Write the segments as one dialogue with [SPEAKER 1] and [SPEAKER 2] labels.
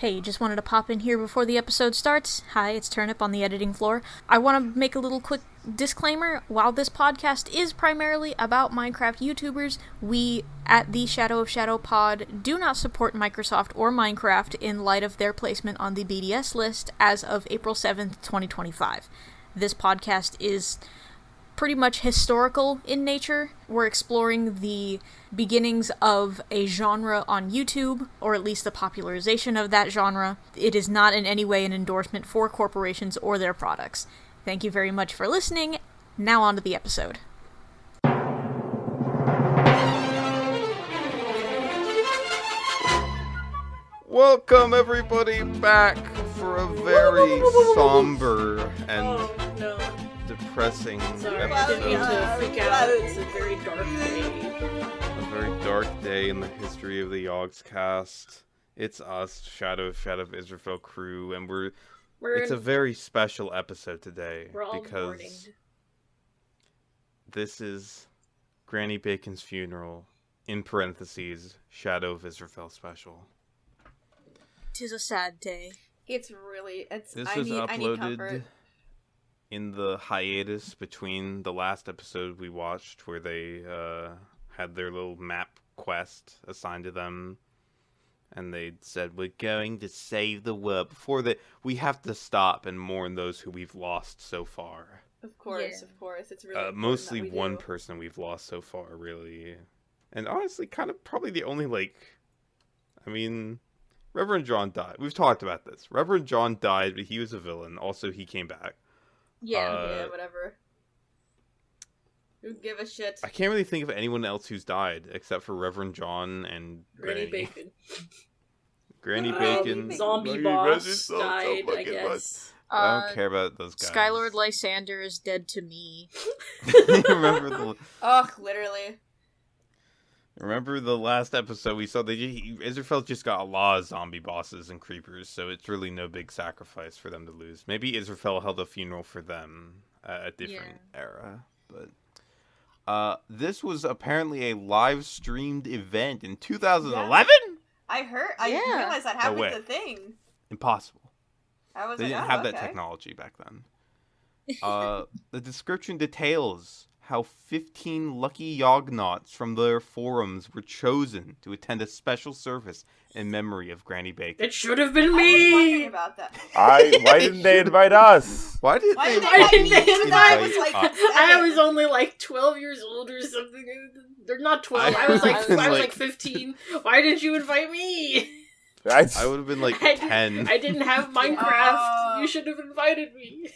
[SPEAKER 1] Hey, just wanted to pop in here before the episode starts. Hi, it's Turnip on the editing floor. I want to make a little quick disclaimer. While this podcast is primarily about Minecraft YouTubers, we at the Shadow of Shadow Pod do not support Microsoft or Minecraft in light of their placement on the BDS list as of April 7th, 2025. This podcast is pretty much historical in nature. We're exploring the beginnings of a genre on YouTube, or at least the popularization of that genre. It is not in any way an endorsement for corporations or their products. Thank you very much for listening. Now on to the episode.
[SPEAKER 2] Welcome everybody back for a very somber and depressing
[SPEAKER 3] Sorry, I didn't mean to freak out. It's a very dark day.
[SPEAKER 2] A very dark day in the history of the Yogscast. It's us, Shadow of Israphel crew, and it's a very special episode today because this is Granny Bacon's funeral, in parentheses, Shadow of Israphel special.
[SPEAKER 1] 'Tis a sad day.
[SPEAKER 3] This was
[SPEAKER 2] uploaded in the hiatus between the last episode we watched, where they had their little map quest assigned to them, and they said, we're going to save the world. Before that, we have to stop and mourn those who we've lost so far.
[SPEAKER 3] Of course. It's really
[SPEAKER 2] mostly one person we've lost so far, really. And honestly, kind of probably the only, Reverend John died. We've talked about this. Reverend John died, but he was a villain. Also, he came back.
[SPEAKER 3] Yeah, whatever. Who give a shit?
[SPEAKER 2] I can't really think of anyone else who's died except for Reverend John and
[SPEAKER 3] Granny Bacon.
[SPEAKER 2] Granny Bacon.
[SPEAKER 3] Zombie boss died, I guess.
[SPEAKER 2] I don't care about those guys.
[SPEAKER 1] Skylord Lysander is dead to me.
[SPEAKER 2] Remember
[SPEAKER 3] literally.
[SPEAKER 2] Remember the last episode we saw? Israphel just got a lot of zombie bosses and creepers, so it's really no big sacrifice for them to lose. Maybe Israphel held a funeral for them at a different era, but this was apparently a live-streamed event in 2011?
[SPEAKER 3] Yeah. I didn't realize that happened with the thing.
[SPEAKER 2] Impossible.
[SPEAKER 3] They
[SPEAKER 2] didn't have that technology back then. The description details how 15 lucky Yognauts from their forums were chosen to attend a special service in memory of Granny Bacon.
[SPEAKER 3] It should have been me!
[SPEAKER 4] I was wondering about that. Why didn't they invite us?
[SPEAKER 2] Why didn't they
[SPEAKER 3] invite us? I was only 12 years old or something. They're not 12. I was 15. Why didn't you invite me?
[SPEAKER 2] I would have been 10.
[SPEAKER 3] I didn't have Minecraft. You should have invited me.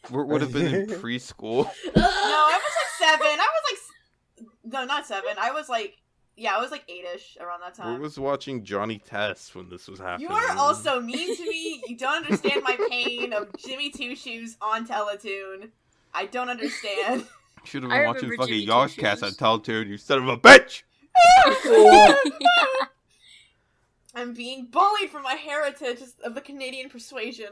[SPEAKER 2] Would have been in preschool.
[SPEAKER 4] No, I was 7. No, not 7. I was 8-ish around that time.
[SPEAKER 2] I was watching Johnny Test when this was happening.
[SPEAKER 4] You are also mean to me. You don't understand my pain of Jimmy Two Shoes on Teletoon. I don't understand.
[SPEAKER 2] You should have been watching fucking Yogscast on Teletoon, you son of a bitch!
[SPEAKER 4] I'm being bullied for my heritage of the Canadian persuasion.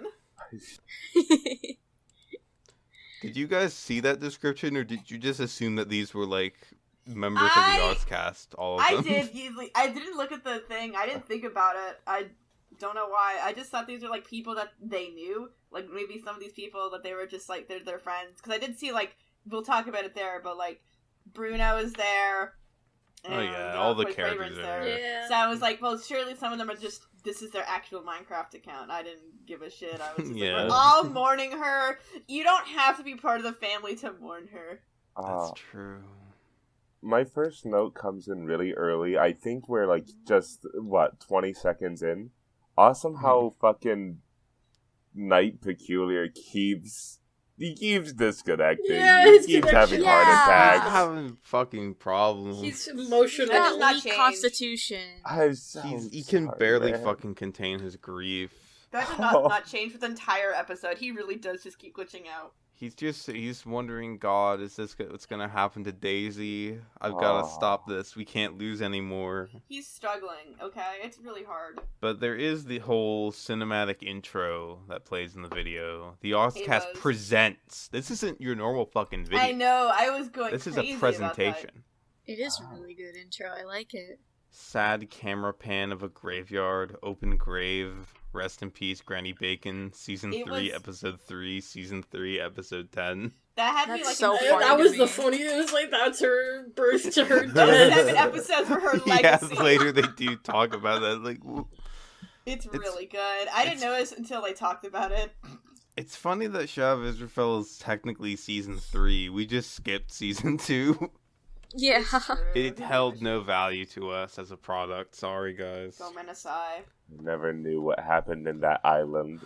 [SPEAKER 2] Did you guys see that description, or did you just assume that these were, members of the Yogscast, all of them?
[SPEAKER 4] I did. I didn't look at the thing. I didn't think about it. I don't know why. I just thought these were, people that they knew. Maybe some of these people that they were just, they're their friends. Because I did see, we'll talk about it there, but, Bruno is there. And,
[SPEAKER 2] all the characters are there.
[SPEAKER 3] Yeah.
[SPEAKER 4] So I was well, surely some of them are just, this is their actual Minecraft account. I didn't give a shit. I was just we're all mourning her. You don't have to be part of the family to mourn her.
[SPEAKER 2] That's true.
[SPEAKER 5] My first note comes in really early. I think we're, 20 seconds in. Awesome how fucking Night Peculiar keeps disconnecting.
[SPEAKER 3] Yeah,
[SPEAKER 5] he keeps having heart attacks.
[SPEAKER 2] He's having fucking problems.
[SPEAKER 3] He's emotional.
[SPEAKER 4] That does not change.
[SPEAKER 1] Constitution.
[SPEAKER 2] He can barely fucking contain his grief.
[SPEAKER 4] That did not change for the entire episode. He really does just keep glitching out.
[SPEAKER 2] He's wondering, God, is this what's gonna happen to Daisy? I've gotta stop this. We can't lose anymore.
[SPEAKER 4] He's struggling, okay? It's really hard.
[SPEAKER 2] But there is the whole cinematic intro that plays in the video. The Yogscast presents. This isn't your normal fucking video.
[SPEAKER 4] I know, I was going
[SPEAKER 2] This is
[SPEAKER 4] crazy
[SPEAKER 2] a presentation.
[SPEAKER 1] It is a really good intro. I like it.
[SPEAKER 2] Sad camera pan of a graveyard, open grave. Rest in peace, Granny Bacon. Season 3, Episode 3. Season 3, Episode 10.
[SPEAKER 4] That had me like
[SPEAKER 1] so
[SPEAKER 4] funny.
[SPEAKER 3] That was the funniest. It was like that's her birth to her
[SPEAKER 4] Those
[SPEAKER 3] death.
[SPEAKER 4] 7 episodes were her legacy.
[SPEAKER 2] Yeah, later they do talk about that. Like,
[SPEAKER 4] it's really good. I didn't notice until they talked about it.
[SPEAKER 2] It's funny that Shadow of Israphel is technically Season 3. We just skipped Season 2.
[SPEAKER 1] Yeah.
[SPEAKER 2] It held no value to us as a product. Sorry, guys.
[SPEAKER 4] Gomenasai.
[SPEAKER 5] Never knew what happened in that island.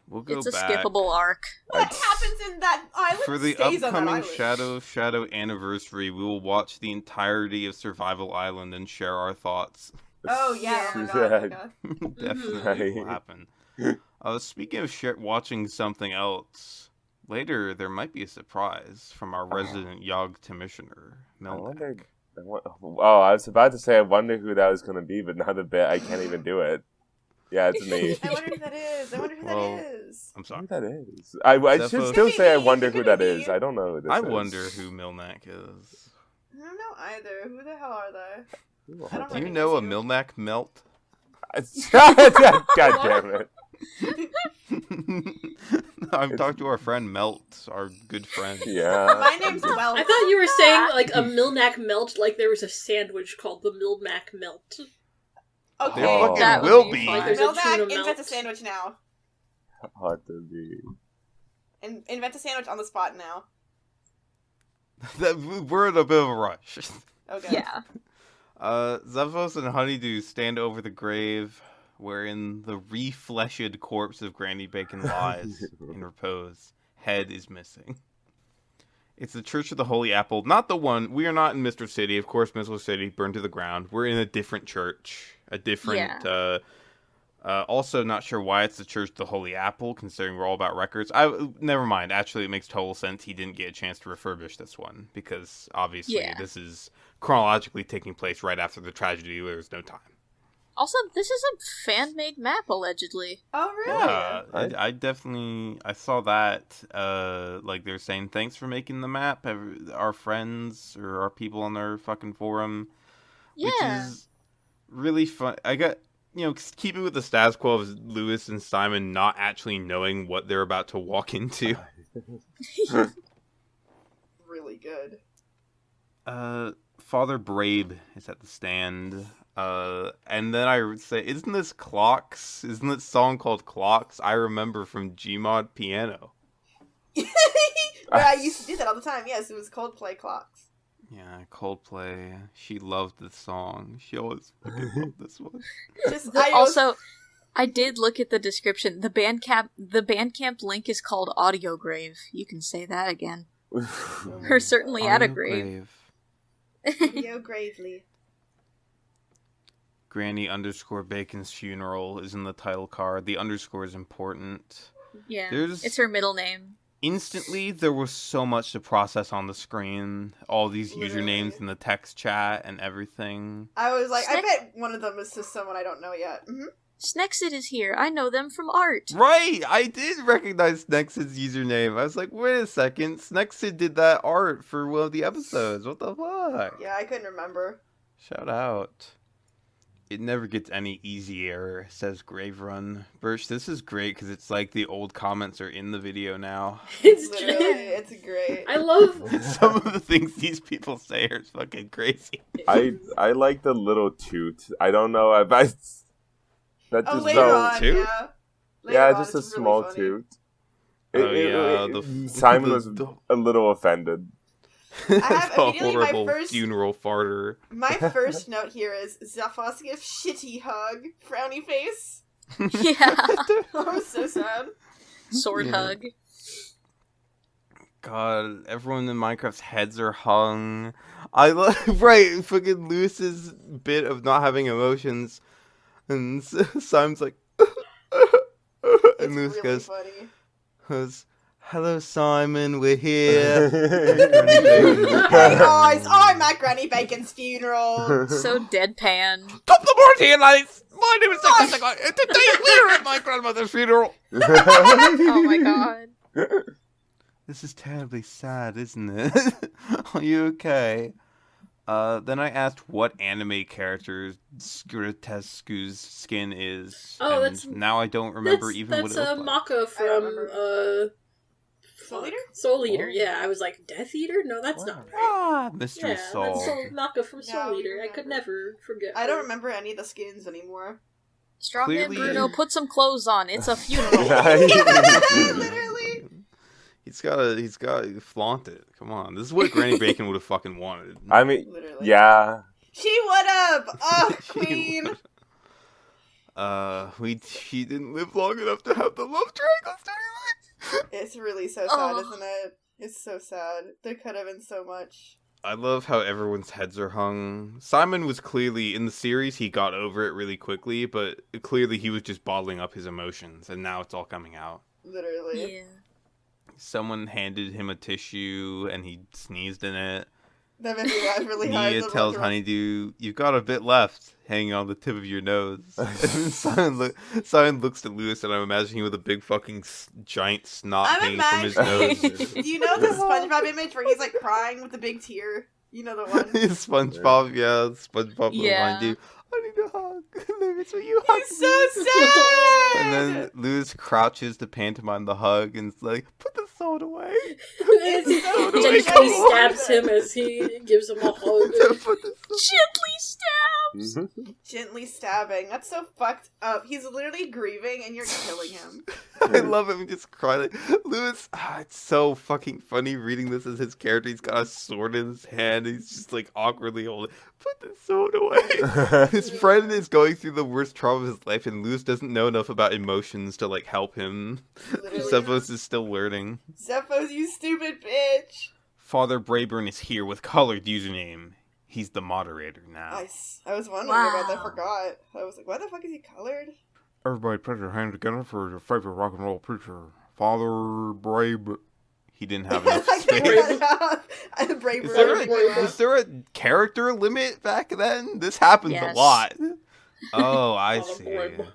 [SPEAKER 2] We'll go
[SPEAKER 1] It's a
[SPEAKER 2] back.
[SPEAKER 1] skippable arc.
[SPEAKER 4] What happens in that island?
[SPEAKER 2] For the
[SPEAKER 4] stays on that
[SPEAKER 2] upcoming
[SPEAKER 4] island.
[SPEAKER 2] Shadow anniversary, we will watch the entirety of Survival Island and share our thoughts.
[SPEAKER 4] Oh yeah. Oh my god. Oh my god.
[SPEAKER 2] Definitely will happen. Speaking of watching something else, later there might be a surprise from our resident Yog commissioner, Milnak.
[SPEAKER 5] I was about to say I wonder who that was going to be, but now the bit I can't even do it. Yeah, it's me.
[SPEAKER 4] I wonder who that is.
[SPEAKER 2] I'm sorry.
[SPEAKER 5] Who that is? I should still say I wonder who that is. I don't know who this is.
[SPEAKER 2] I wonder who Milnak is.
[SPEAKER 4] I don't know either. Who the hell are they?
[SPEAKER 2] Do you know a Milnak melt?
[SPEAKER 5] God damn it.
[SPEAKER 2] I'm talking to our friend Melt, our good friend.
[SPEAKER 5] Yeah.
[SPEAKER 4] My name's Melt.
[SPEAKER 3] I thought you were saying like a Milnak melt, like there was a sandwich called the Milnak melt.
[SPEAKER 4] Okay.
[SPEAKER 2] There fucking
[SPEAKER 1] That would
[SPEAKER 2] will
[SPEAKER 1] be
[SPEAKER 2] be.
[SPEAKER 1] fun.
[SPEAKER 3] Like there's a tuna
[SPEAKER 4] Milnak, invent
[SPEAKER 3] melt.
[SPEAKER 4] a sandwich now.
[SPEAKER 5] Hard to be.
[SPEAKER 4] Invent a sandwich on the spot now.
[SPEAKER 2] We're in a bit of a rush.
[SPEAKER 4] Okay.
[SPEAKER 1] Yeah.
[SPEAKER 2] Xephos and Honeydew stand over the grave wherein the refleshed corpse of Granny Bacon lies in repose. Head is missing. It's the Church of the Holy Apple, not the one. We are not in Mr. City. Of course, Mr. City burned to the ground. We're in a different church. A different, also not sure why it's the Church of the Holy Apple, considering we're all about records. Never mind. Actually, it makes total sense he didn't get a chance to refurbish this one, because obviously this is chronologically taking place right after the tragedy. There's no time.
[SPEAKER 1] Also, this is a fan-made map, allegedly.
[SPEAKER 4] Oh, really?
[SPEAKER 2] Yeah, I definitely, I saw that, like, they're saying, thanks for making the map, our friends, or our people on their fucking forum, which is really fun. I got, keep it with the status quo of Lewis and Simon not actually knowing what they're about to walk into.
[SPEAKER 4] Really good.
[SPEAKER 2] Father Brabe is at the stand. And then I would say, isn't this Clocks? Isn't this song called Clocks? I remember from Gmod Piano.
[SPEAKER 4] I used to do that all the time. Yes, it was Coldplay Clocks.
[SPEAKER 2] Yeah, Coldplay. She loved this song. She always fucking loved this one.
[SPEAKER 1] I did look at the description. The Bandcamp link is called Audio Grave. You can say that again. We're certainly at a grave.
[SPEAKER 4] Video gravely.
[SPEAKER 2] Granny _Bacon's funeral is in the title card. The underscore is important.
[SPEAKER 1] Yeah, it's her middle name.
[SPEAKER 2] Instantly, there was so much to process on the screen. All these usernames in the text chat and everything.
[SPEAKER 4] I was like, I bet one of them is just someone I don't know yet. Mm-hmm.
[SPEAKER 1] Snexit is here. I know them from art.
[SPEAKER 2] Right! I did recognize Snexit's username. I was like, wait a second. Snexit did that art for one of the episodes. What the fuck?
[SPEAKER 4] Yeah, I couldn't remember.
[SPEAKER 2] Shout out. It never gets any easier, says Grave Run. Birch, this is great because it's like the old comments are in the video now.
[SPEAKER 4] It's great.
[SPEAKER 3] I love
[SPEAKER 2] some of the things these people say are fucking crazy.
[SPEAKER 5] I like the little toot. I don't know if I. That just
[SPEAKER 4] later on,
[SPEAKER 2] toot?
[SPEAKER 5] Yeah, just a small toot. Simon was a little offended.
[SPEAKER 4] I have
[SPEAKER 2] the
[SPEAKER 4] immediately
[SPEAKER 2] horrible
[SPEAKER 4] my first
[SPEAKER 2] funeral farter.
[SPEAKER 4] My first note here is Xephos give shitty hug, frowny face.
[SPEAKER 1] Yeah.
[SPEAKER 4] That was so sad.
[SPEAKER 1] Sword hug.
[SPEAKER 2] God, everyone in Minecraft's heads are hung. I love fucking Lewis's bit of not having emotions, and Simon's like, and Lewis
[SPEAKER 4] really
[SPEAKER 2] goes, hello, Simon, we're here.
[SPEAKER 4] Hey guys, I'm at Granny Bacon's funeral.
[SPEAKER 1] So deadpan.
[SPEAKER 2] Stop the Mortian lights! My name is Nicholas. Today we're at my grandmother's funeral.
[SPEAKER 1] Oh my god.
[SPEAKER 2] This is terribly sad, isn't it? Are you okay? Then I asked what anime character Skritesku's skin is.
[SPEAKER 3] Oh,
[SPEAKER 2] and now I don't remember what it looked like.
[SPEAKER 3] Maka from
[SPEAKER 4] Soul Eater?
[SPEAKER 3] Soul Eater, yeah. I was like, Death Eater? No, that's not right.
[SPEAKER 2] Ah, Mr.
[SPEAKER 3] Yeah,
[SPEAKER 2] Soul.
[SPEAKER 3] that's Maka from Soul
[SPEAKER 4] Yeah,
[SPEAKER 3] Eater. I could never forget.
[SPEAKER 4] I don't remember any of the skins anymore.
[SPEAKER 1] Strongman
[SPEAKER 2] Clearly-
[SPEAKER 1] Bruno, put some clothes on. It's a funeral.
[SPEAKER 4] Literally.
[SPEAKER 2] He's gotta flaunt it. Come on. This is what Granny Bacon would have fucking wanted.
[SPEAKER 5] I mean,
[SPEAKER 4] Literally.
[SPEAKER 5] yeah.
[SPEAKER 4] She would have! Oh, queen!
[SPEAKER 2] She didn't live long enough to have the love triangle storyline.
[SPEAKER 4] It's really so sad, isn't it? It's so sad. There could have been so much.
[SPEAKER 2] I love how everyone's heads are hung. Simon was clearly, in the series, he got over it really quickly, but clearly he was just bottling up his emotions, and now it's all coming out.
[SPEAKER 4] Literally.
[SPEAKER 1] Yeah.
[SPEAKER 2] Someone handed him a tissue, and he sneezed in it.
[SPEAKER 4] That made me laugh really hard.
[SPEAKER 2] Nia tells Honeydew, "You've got a bit left, hanging on the tip of your nose." And then Simon looks at Lewis, and I'm imagining with a big fucking giant snot hanging from his nose.
[SPEAKER 4] Do you know the SpongeBob image where he's like crying with the big tear? You know the one?
[SPEAKER 2] SpongeBob, yeah, SpongeBob
[SPEAKER 1] Yeah.
[SPEAKER 2] Honeydew. I need a hug. Lewis, will you hug
[SPEAKER 4] He's
[SPEAKER 2] me?
[SPEAKER 4] so sad!
[SPEAKER 2] And then Lewis crouches to pantomime the hug, and it's like, "Put the sword away."
[SPEAKER 4] It's so
[SPEAKER 3] Gently
[SPEAKER 4] cute.
[SPEAKER 3] stabs him as he gives him a hug.
[SPEAKER 2] Put the sword-
[SPEAKER 1] Gently stab!
[SPEAKER 4] Gently stabbing. That's so fucked up. He's literally grieving and you're killing him.
[SPEAKER 2] I love him just crying. Lewis, it's so fucking funny reading this as his character. He's got a sword in his hand. He's just like awkwardly holding. Put the sword away. His friend is going through the worst trauma of his life, and Lewis doesn't know enough about emotions to like help him.
[SPEAKER 4] Literally.
[SPEAKER 2] Zephos is still learning.
[SPEAKER 4] Zephos, you stupid bitch.
[SPEAKER 2] Father Brayburn is here with colored username. He's the moderator now.
[SPEAKER 4] Nice. I was wondering about that. I
[SPEAKER 1] Wow.
[SPEAKER 4] forgot. I was like, why the fuck is he colored?
[SPEAKER 2] Everybody put your hand together for your favorite rock and roll preacher, Father Brabe. He didn't have enough
[SPEAKER 4] I
[SPEAKER 2] space.
[SPEAKER 4] couldn't have Brave
[SPEAKER 2] Was there a character limit back then? This happens
[SPEAKER 1] Yes.
[SPEAKER 2] a lot. Oh, I
[SPEAKER 3] Father
[SPEAKER 2] see.
[SPEAKER 3] Brabe.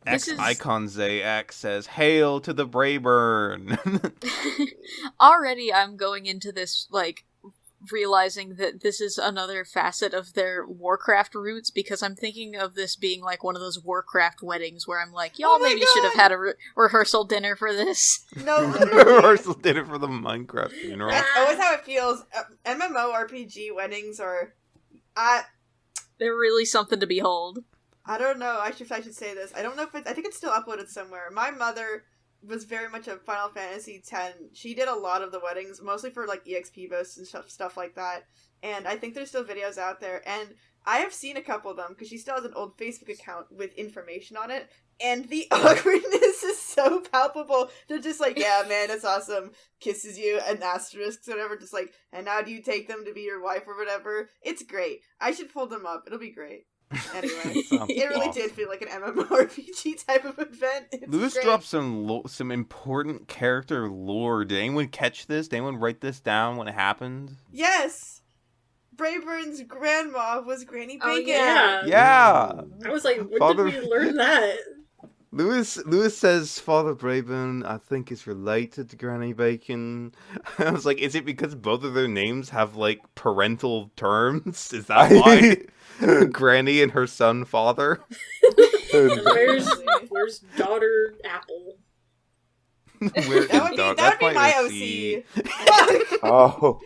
[SPEAKER 1] This is-
[SPEAKER 2] Icon ZX says, "Hail to the Brayburn."
[SPEAKER 1] Already I'm going into this, like, realizing that this is another facet of their Warcraft roots, because I'm thinking of this being like one of those Warcraft weddings where I'm like, y'all
[SPEAKER 4] Oh my
[SPEAKER 1] maybe should have
[SPEAKER 4] God.
[SPEAKER 1] had a rehearsal dinner for this.
[SPEAKER 4] No, literally.
[SPEAKER 2] Rehearsal dinner for the Minecraft funeral.
[SPEAKER 4] That's always how it feels. MMORPG weddings are...
[SPEAKER 1] They're really something to behold.
[SPEAKER 4] I don't know. I should say this. I don't know if I think it's still uploaded somewhere. My mother was very much a Final Fantasy X. She did a lot of the weddings, mostly for like EXP boasts and stuff like that. And I think there's still videos out there. And I have seen a couple of them because she still has an old Facebook account with information on it. And the awkwardness is so palpable. They're just like, yeah, man, it's awesome. Kisses you and asterisks, whatever. Just like, and now do you take them to be your wife or whatever? It's great. I should pull them up. It'll be great. Anyway,
[SPEAKER 2] Sounds
[SPEAKER 4] it really
[SPEAKER 2] awesome.
[SPEAKER 4] did feel like an MMORPG type of event. It's
[SPEAKER 2] Lewis
[SPEAKER 4] great.
[SPEAKER 2] dropped some important character lore. Did anyone catch this? Did anyone write this down when it happened?
[SPEAKER 4] Yes! Brayburn's grandma was Granny
[SPEAKER 3] Oh,
[SPEAKER 4] Bacon.
[SPEAKER 3] yeah.
[SPEAKER 2] Yeah.
[SPEAKER 3] I was like, when
[SPEAKER 2] Father-
[SPEAKER 3] did we learn that?
[SPEAKER 2] Lewis says Father Brayburn, I think, is related to Granny Bacon. I was like, is it because both of their names have like parental terms? Is that why? Granny and her son Father?
[SPEAKER 3] Where's daughter Apple?
[SPEAKER 2] Where
[SPEAKER 4] That would
[SPEAKER 2] is
[SPEAKER 4] be my OC.
[SPEAKER 5] Oh.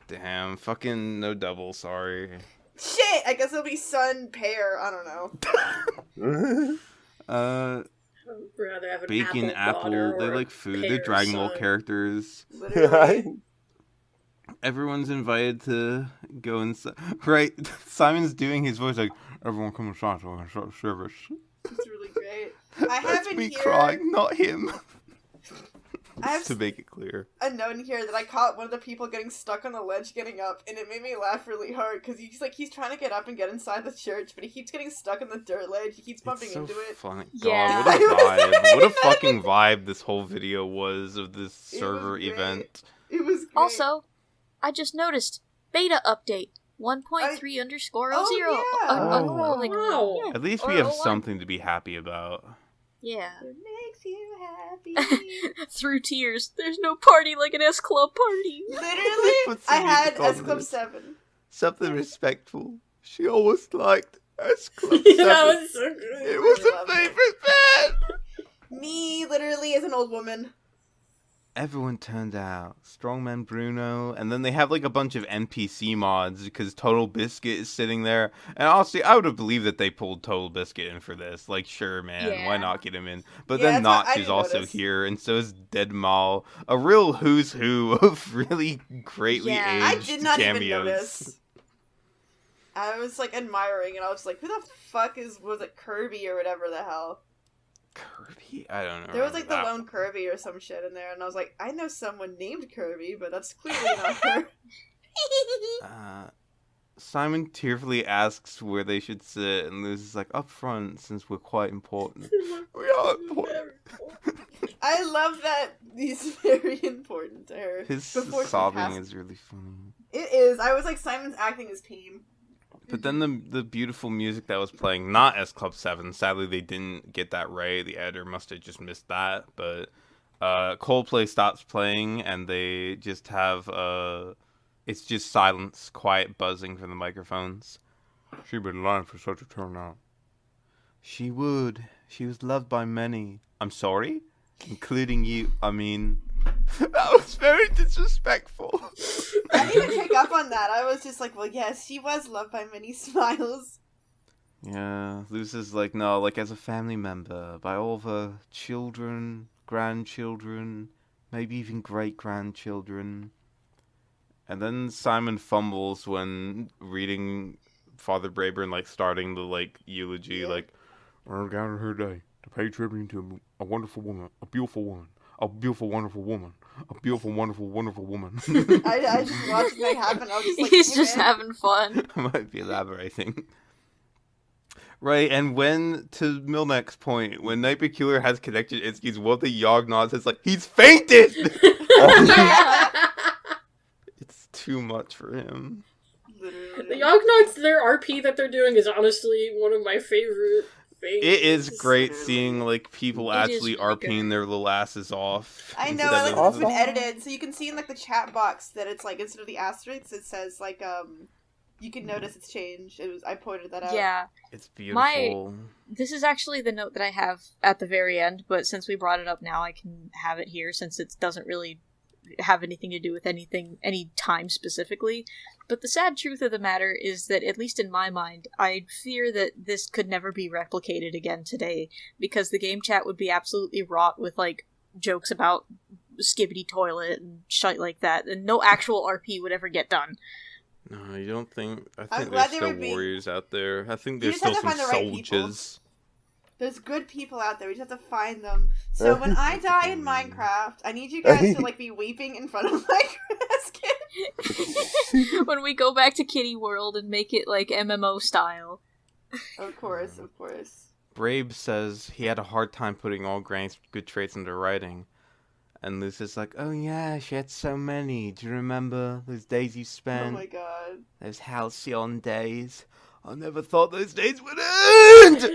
[SPEAKER 2] Damn, fucking no double, sorry.
[SPEAKER 4] Shit! I guess it'll be son Pear. I don't know.
[SPEAKER 3] I'd rather have an
[SPEAKER 2] Bacon,
[SPEAKER 3] apple. daughter
[SPEAKER 2] Apple, they
[SPEAKER 3] or
[SPEAKER 2] like food.
[SPEAKER 3] pear
[SPEAKER 2] They're Dragon Ball
[SPEAKER 3] son.
[SPEAKER 2] characters.
[SPEAKER 4] Literally.
[SPEAKER 2] Everyone's invited to go inside. Right, Simon's doing his voice like, everyone come inside so I can start service.
[SPEAKER 4] It's really great. I have
[SPEAKER 2] That's
[SPEAKER 4] in
[SPEAKER 2] me
[SPEAKER 4] here
[SPEAKER 2] crying, not him.
[SPEAKER 4] I have
[SPEAKER 2] To make it clear.
[SPEAKER 4] a note in here that I caught one of the people getting stuck on the ledge getting up, and it made me laugh really hard because he's trying to get up and get inside the church, but he keeps getting stuck on the dirt ledge. He keeps bumping
[SPEAKER 2] It's so
[SPEAKER 4] into it.
[SPEAKER 2] funny.
[SPEAKER 1] Yeah.
[SPEAKER 2] God, what a vibe. What a
[SPEAKER 4] It
[SPEAKER 2] fucking vibe this whole video was of this
[SPEAKER 4] It was
[SPEAKER 2] server
[SPEAKER 4] great.
[SPEAKER 2] event.
[SPEAKER 4] It was great.
[SPEAKER 1] Also, I just noticed, beta update, 1.3 underscore
[SPEAKER 4] Oh,
[SPEAKER 1] 0.
[SPEAKER 4] yeah.
[SPEAKER 1] Like,
[SPEAKER 3] Wow.
[SPEAKER 1] yeah,
[SPEAKER 2] At least
[SPEAKER 1] or
[SPEAKER 2] we have
[SPEAKER 1] 01.
[SPEAKER 2] something to be happy about.
[SPEAKER 1] Yeah.
[SPEAKER 4] It makes you happy.
[SPEAKER 1] Through tears. There's no party like an S Club party.
[SPEAKER 4] Literally, I had S Club 7.
[SPEAKER 2] Something respectful. She always liked S Club 7.
[SPEAKER 3] That was so good.
[SPEAKER 2] It was a favorite band.
[SPEAKER 4] Me, literally, as an old woman.
[SPEAKER 2] Everyone turned out. Strongman Bruno, and then they have like a bunch of NPC mods because Total Biscuit is sitting there. And honestly, I would have believed that they pulled Total Biscuit in for this. Like, sure, man, why not get him in? But
[SPEAKER 4] Yeah,
[SPEAKER 2] then
[SPEAKER 4] that's what I
[SPEAKER 2] Notch is
[SPEAKER 4] didn't
[SPEAKER 2] also
[SPEAKER 4] notice.
[SPEAKER 2] here, and so is Dead Mal. A real who's who of really greatly
[SPEAKER 1] Yeah.
[SPEAKER 2] aged
[SPEAKER 4] I did not
[SPEAKER 2] cameos.
[SPEAKER 4] even notice. I was like admiring, and I was like, "Who the fuck was it Kirby or whatever the hell?"
[SPEAKER 2] Kirby? I don't know.
[SPEAKER 4] There was like the lone Kirby or some shit in there, and I was like, "I know someone named Kirby, but that's clearly not her."
[SPEAKER 2] Simon tearfully asks where they should sit, and Luz is like, up front, since we're quite important. We are important.
[SPEAKER 4] I love that he's very important to her.
[SPEAKER 2] His
[SPEAKER 4] before she
[SPEAKER 2] sobbing
[SPEAKER 4] passed.
[SPEAKER 2] is really funny.
[SPEAKER 4] It is. I was like, Simon's acting as Team.
[SPEAKER 2] But then the beautiful music that was playing, not S Club 7, sadly they didn't get that right. The editor must have just missed that. But Coldplay stops playing, and they just have, it's just silence, quiet buzzing from the microphones. She'd been lying for such a turnout. She would. She was loved by many. I'm sorry? Including you. I mean, that was very disrespectful.
[SPEAKER 4] I didn't even pick up on that. I was just like, well, yes, she was loved by many smiles.
[SPEAKER 2] Yeah, Luz is like, no, like as a family member, by all the children, grandchildren, maybe even great-grandchildren. And then Simon fumbles when reading Father Brayburn, like, starting the, like, eulogy,
[SPEAKER 4] Yeah.
[SPEAKER 2] like, we're gathered here today to pay tribute to a wonderful woman, a beautiful woman, a beautiful, wonderful woman, a beautiful, wonderful, wonderful woman.
[SPEAKER 4] I just watched it happen. I was just like,
[SPEAKER 1] He's
[SPEAKER 4] "Hey,
[SPEAKER 1] just
[SPEAKER 4] man."
[SPEAKER 1] having fun.
[SPEAKER 2] I might be elaborating. Right, and when, to Milnak's point, when Night Peculiar has connected Itsuki's what the Yognauts, it's like, he's fainted! It's too much for him.
[SPEAKER 4] Literally.
[SPEAKER 3] The Yognauts, their RP that they're doing is honestly one of my favorite things.
[SPEAKER 2] It is great seeing, like, people
[SPEAKER 1] It is
[SPEAKER 2] actually
[SPEAKER 1] really
[SPEAKER 2] RPing
[SPEAKER 1] good.
[SPEAKER 2] their little asses off.
[SPEAKER 4] I know,
[SPEAKER 2] instead
[SPEAKER 4] I like
[SPEAKER 2] of-
[SPEAKER 4] that it's been edited, so you can see in like the chat box that it's like instead of the asterisks, it says like you can notice it's changed. I pointed that out.
[SPEAKER 1] Yeah.
[SPEAKER 2] It's beautiful.
[SPEAKER 1] This is actually the note that I have at the very end, but since we brought it up now, I can have it here since it doesn't really have anything to do with any time specifically. But the sad truth of the matter is that, at least in my mind, I fear that this could never be replicated again today, because the game chat would be absolutely wrought with, like, jokes about Skibbity Toilet and shit like that, and no actual RP would ever get done.
[SPEAKER 2] No, you don't think... I
[SPEAKER 4] I'm
[SPEAKER 2] think
[SPEAKER 4] glad
[SPEAKER 2] there's
[SPEAKER 4] they
[SPEAKER 2] still
[SPEAKER 4] would be-
[SPEAKER 2] warriors out there. I think
[SPEAKER 4] You
[SPEAKER 2] there's
[SPEAKER 4] just have
[SPEAKER 2] still
[SPEAKER 4] to
[SPEAKER 2] some
[SPEAKER 4] find the right people.
[SPEAKER 2] soldiers.
[SPEAKER 4] There's good people out there. We just have to find them. So when I die in Minecraft, I need you guys to like be weeping in front of my casket.
[SPEAKER 1] When we go back to Kitty World and make it, like, MMO style.
[SPEAKER 4] Of course, of course.
[SPEAKER 2] Brabe says he had a hard time putting all Granny's good traits into writing. And Luz is like, oh yeah, she had so many. Do you remember those days you
[SPEAKER 4] Oh
[SPEAKER 2] spent?
[SPEAKER 4] my god.
[SPEAKER 2] Those halcyon days. I never thought those days would end!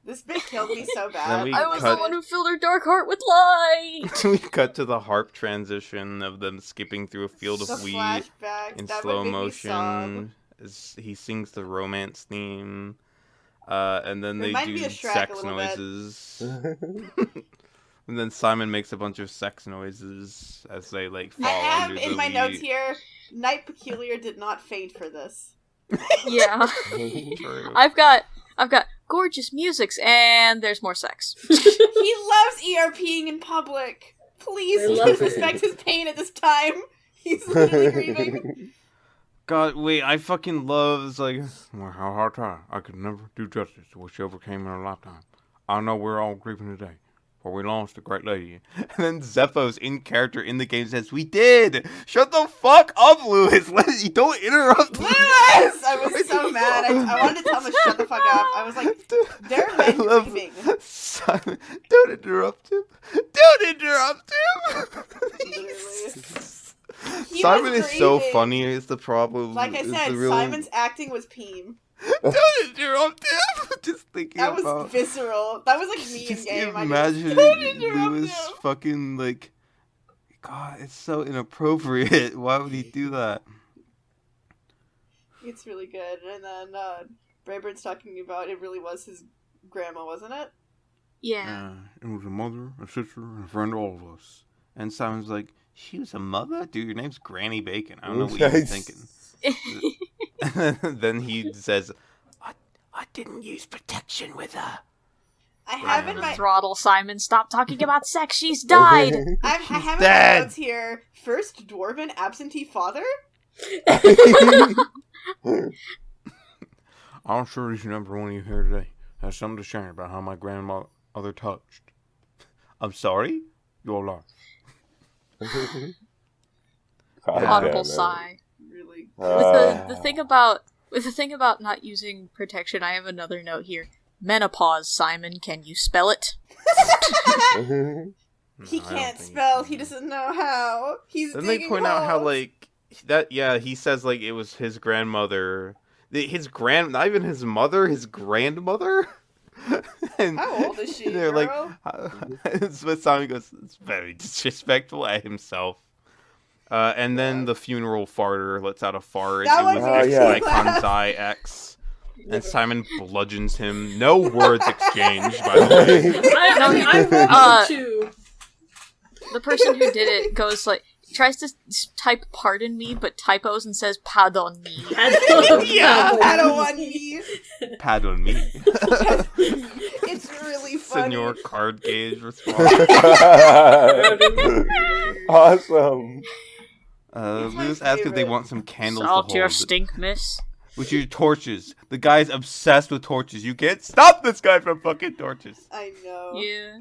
[SPEAKER 4] This bit killed me so
[SPEAKER 2] Then
[SPEAKER 4] bad.
[SPEAKER 2] we
[SPEAKER 1] I was
[SPEAKER 2] cut-
[SPEAKER 1] the one who filled her dark heart with light!
[SPEAKER 2] We cut to the harp transition of them skipping through a field of
[SPEAKER 4] The
[SPEAKER 2] wheat
[SPEAKER 4] flashbacks,
[SPEAKER 2] in
[SPEAKER 4] that
[SPEAKER 2] slow
[SPEAKER 4] would make me sob.
[SPEAKER 2] motion as he sings the romance theme. And then they
[SPEAKER 4] Remind
[SPEAKER 2] do
[SPEAKER 4] me of Shrek a
[SPEAKER 2] sex
[SPEAKER 4] little bit.
[SPEAKER 2] noises. And then Simon makes a bunch of sex noises as they, like, fall
[SPEAKER 4] I have
[SPEAKER 2] under
[SPEAKER 4] in
[SPEAKER 2] the
[SPEAKER 4] my
[SPEAKER 2] wheat.
[SPEAKER 4] notes here, Night Peculiar did not faint for this.
[SPEAKER 1] Yeah.
[SPEAKER 2] True.
[SPEAKER 1] I've got gorgeous musics, and there's more sex.
[SPEAKER 4] He loves ERPing in public. Please
[SPEAKER 3] I love
[SPEAKER 4] respect his pain at this time. He's literally grieving.
[SPEAKER 2] God, wait, I fucking love, it's like, well, how hard time. I could never do justice to what she overcame in her lifetime. I know we're all grieving today, for we lost a great lady. And then Zepho's in character in the game says, we did! Shut the fuck up, Lewis! You don't interrupt me!
[SPEAKER 4] Lewis! I was so mad. I wanted to tell him to shut the fuck up. I was like, they're
[SPEAKER 2] I
[SPEAKER 4] men
[SPEAKER 2] love
[SPEAKER 4] grieving.
[SPEAKER 2] Simon. Don't interrupt him! Don't interrupt him!
[SPEAKER 4] Literally. He
[SPEAKER 2] Simon
[SPEAKER 4] was
[SPEAKER 2] is so
[SPEAKER 4] grieving.
[SPEAKER 2] funny, is the problem.
[SPEAKER 4] Like I
[SPEAKER 2] It's
[SPEAKER 4] said,
[SPEAKER 2] the real...
[SPEAKER 4] Simon's acting was Peem.
[SPEAKER 2] Don't interrupt him. Just thinking
[SPEAKER 4] That was
[SPEAKER 2] about...
[SPEAKER 4] visceral. That was like me in
[SPEAKER 2] Just
[SPEAKER 4] game.
[SPEAKER 2] imagine
[SPEAKER 4] Don't interrupt
[SPEAKER 2] Lewis
[SPEAKER 4] him.
[SPEAKER 2] fucking like... God, it's so inappropriate. Why would he do that?
[SPEAKER 4] It's really good. And then Brayburn's talking about it really was his grandma, wasn't it?
[SPEAKER 1] Yeah.
[SPEAKER 2] It was a mother, a sister, and a friend to all of us. And Simon's like, she was a mother? Dude, your name's Granny Bacon. I don't know what you're thinking. Then he says, I didn't use protection with her.
[SPEAKER 4] I have in my
[SPEAKER 1] Throttle Simon. Stop talking about sex. She's died.
[SPEAKER 4] I have in
[SPEAKER 2] Dad.
[SPEAKER 4] my notes here. First dwarven absentee father.
[SPEAKER 2] I'm sure each and every one of you here today has something to share about how my grandmother touched. I'm sorry? You're alive.
[SPEAKER 1] Audible sigh.
[SPEAKER 4] Really.
[SPEAKER 1] With the thing about not using protection, I have another note here. Menopause, Simon. Can you spell it?
[SPEAKER 4] He can't spell. He doesn't know how. He's
[SPEAKER 2] Then they
[SPEAKER 4] digging
[SPEAKER 2] point out how,
[SPEAKER 4] holes.
[SPEAKER 2] like, that, yeah, he says, like, it was his grandmother. Not even his mother, his grandmother? And
[SPEAKER 4] How old is she,
[SPEAKER 2] they're
[SPEAKER 4] girl?
[SPEAKER 2] like, but Simon goes, it's very disrespectful at himself. And then the funeral farter lets out a fart.
[SPEAKER 4] That
[SPEAKER 2] It was
[SPEAKER 4] one
[SPEAKER 5] made me
[SPEAKER 2] like
[SPEAKER 4] laugh.
[SPEAKER 2] Kanzai X. And Simon bludgeons him. No words exchanged, by the way.
[SPEAKER 3] I rolled two.
[SPEAKER 1] The person who did it goes like tries to type "pardon me" but typos and says "pardon me."
[SPEAKER 2] Yeah.
[SPEAKER 4] I don't want me.
[SPEAKER 2] Pardon me.
[SPEAKER 4] It's really funny.
[SPEAKER 2] Senor Card Gauge response.
[SPEAKER 5] Awesome.
[SPEAKER 2] Lewis asks if they want some candles
[SPEAKER 1] Salt
[SPEAKER 2] to
[SPEAKER 1] your
[SPEAKER 2] hold.
[SPEAKER 1] stink, miss.
[SPEAKER 2] With your torches. The guy's obsessed with torches. You can't stop this guy from fucking torches.
[SPEAKER 4] I know.
[SPEAKER 1] Yeah.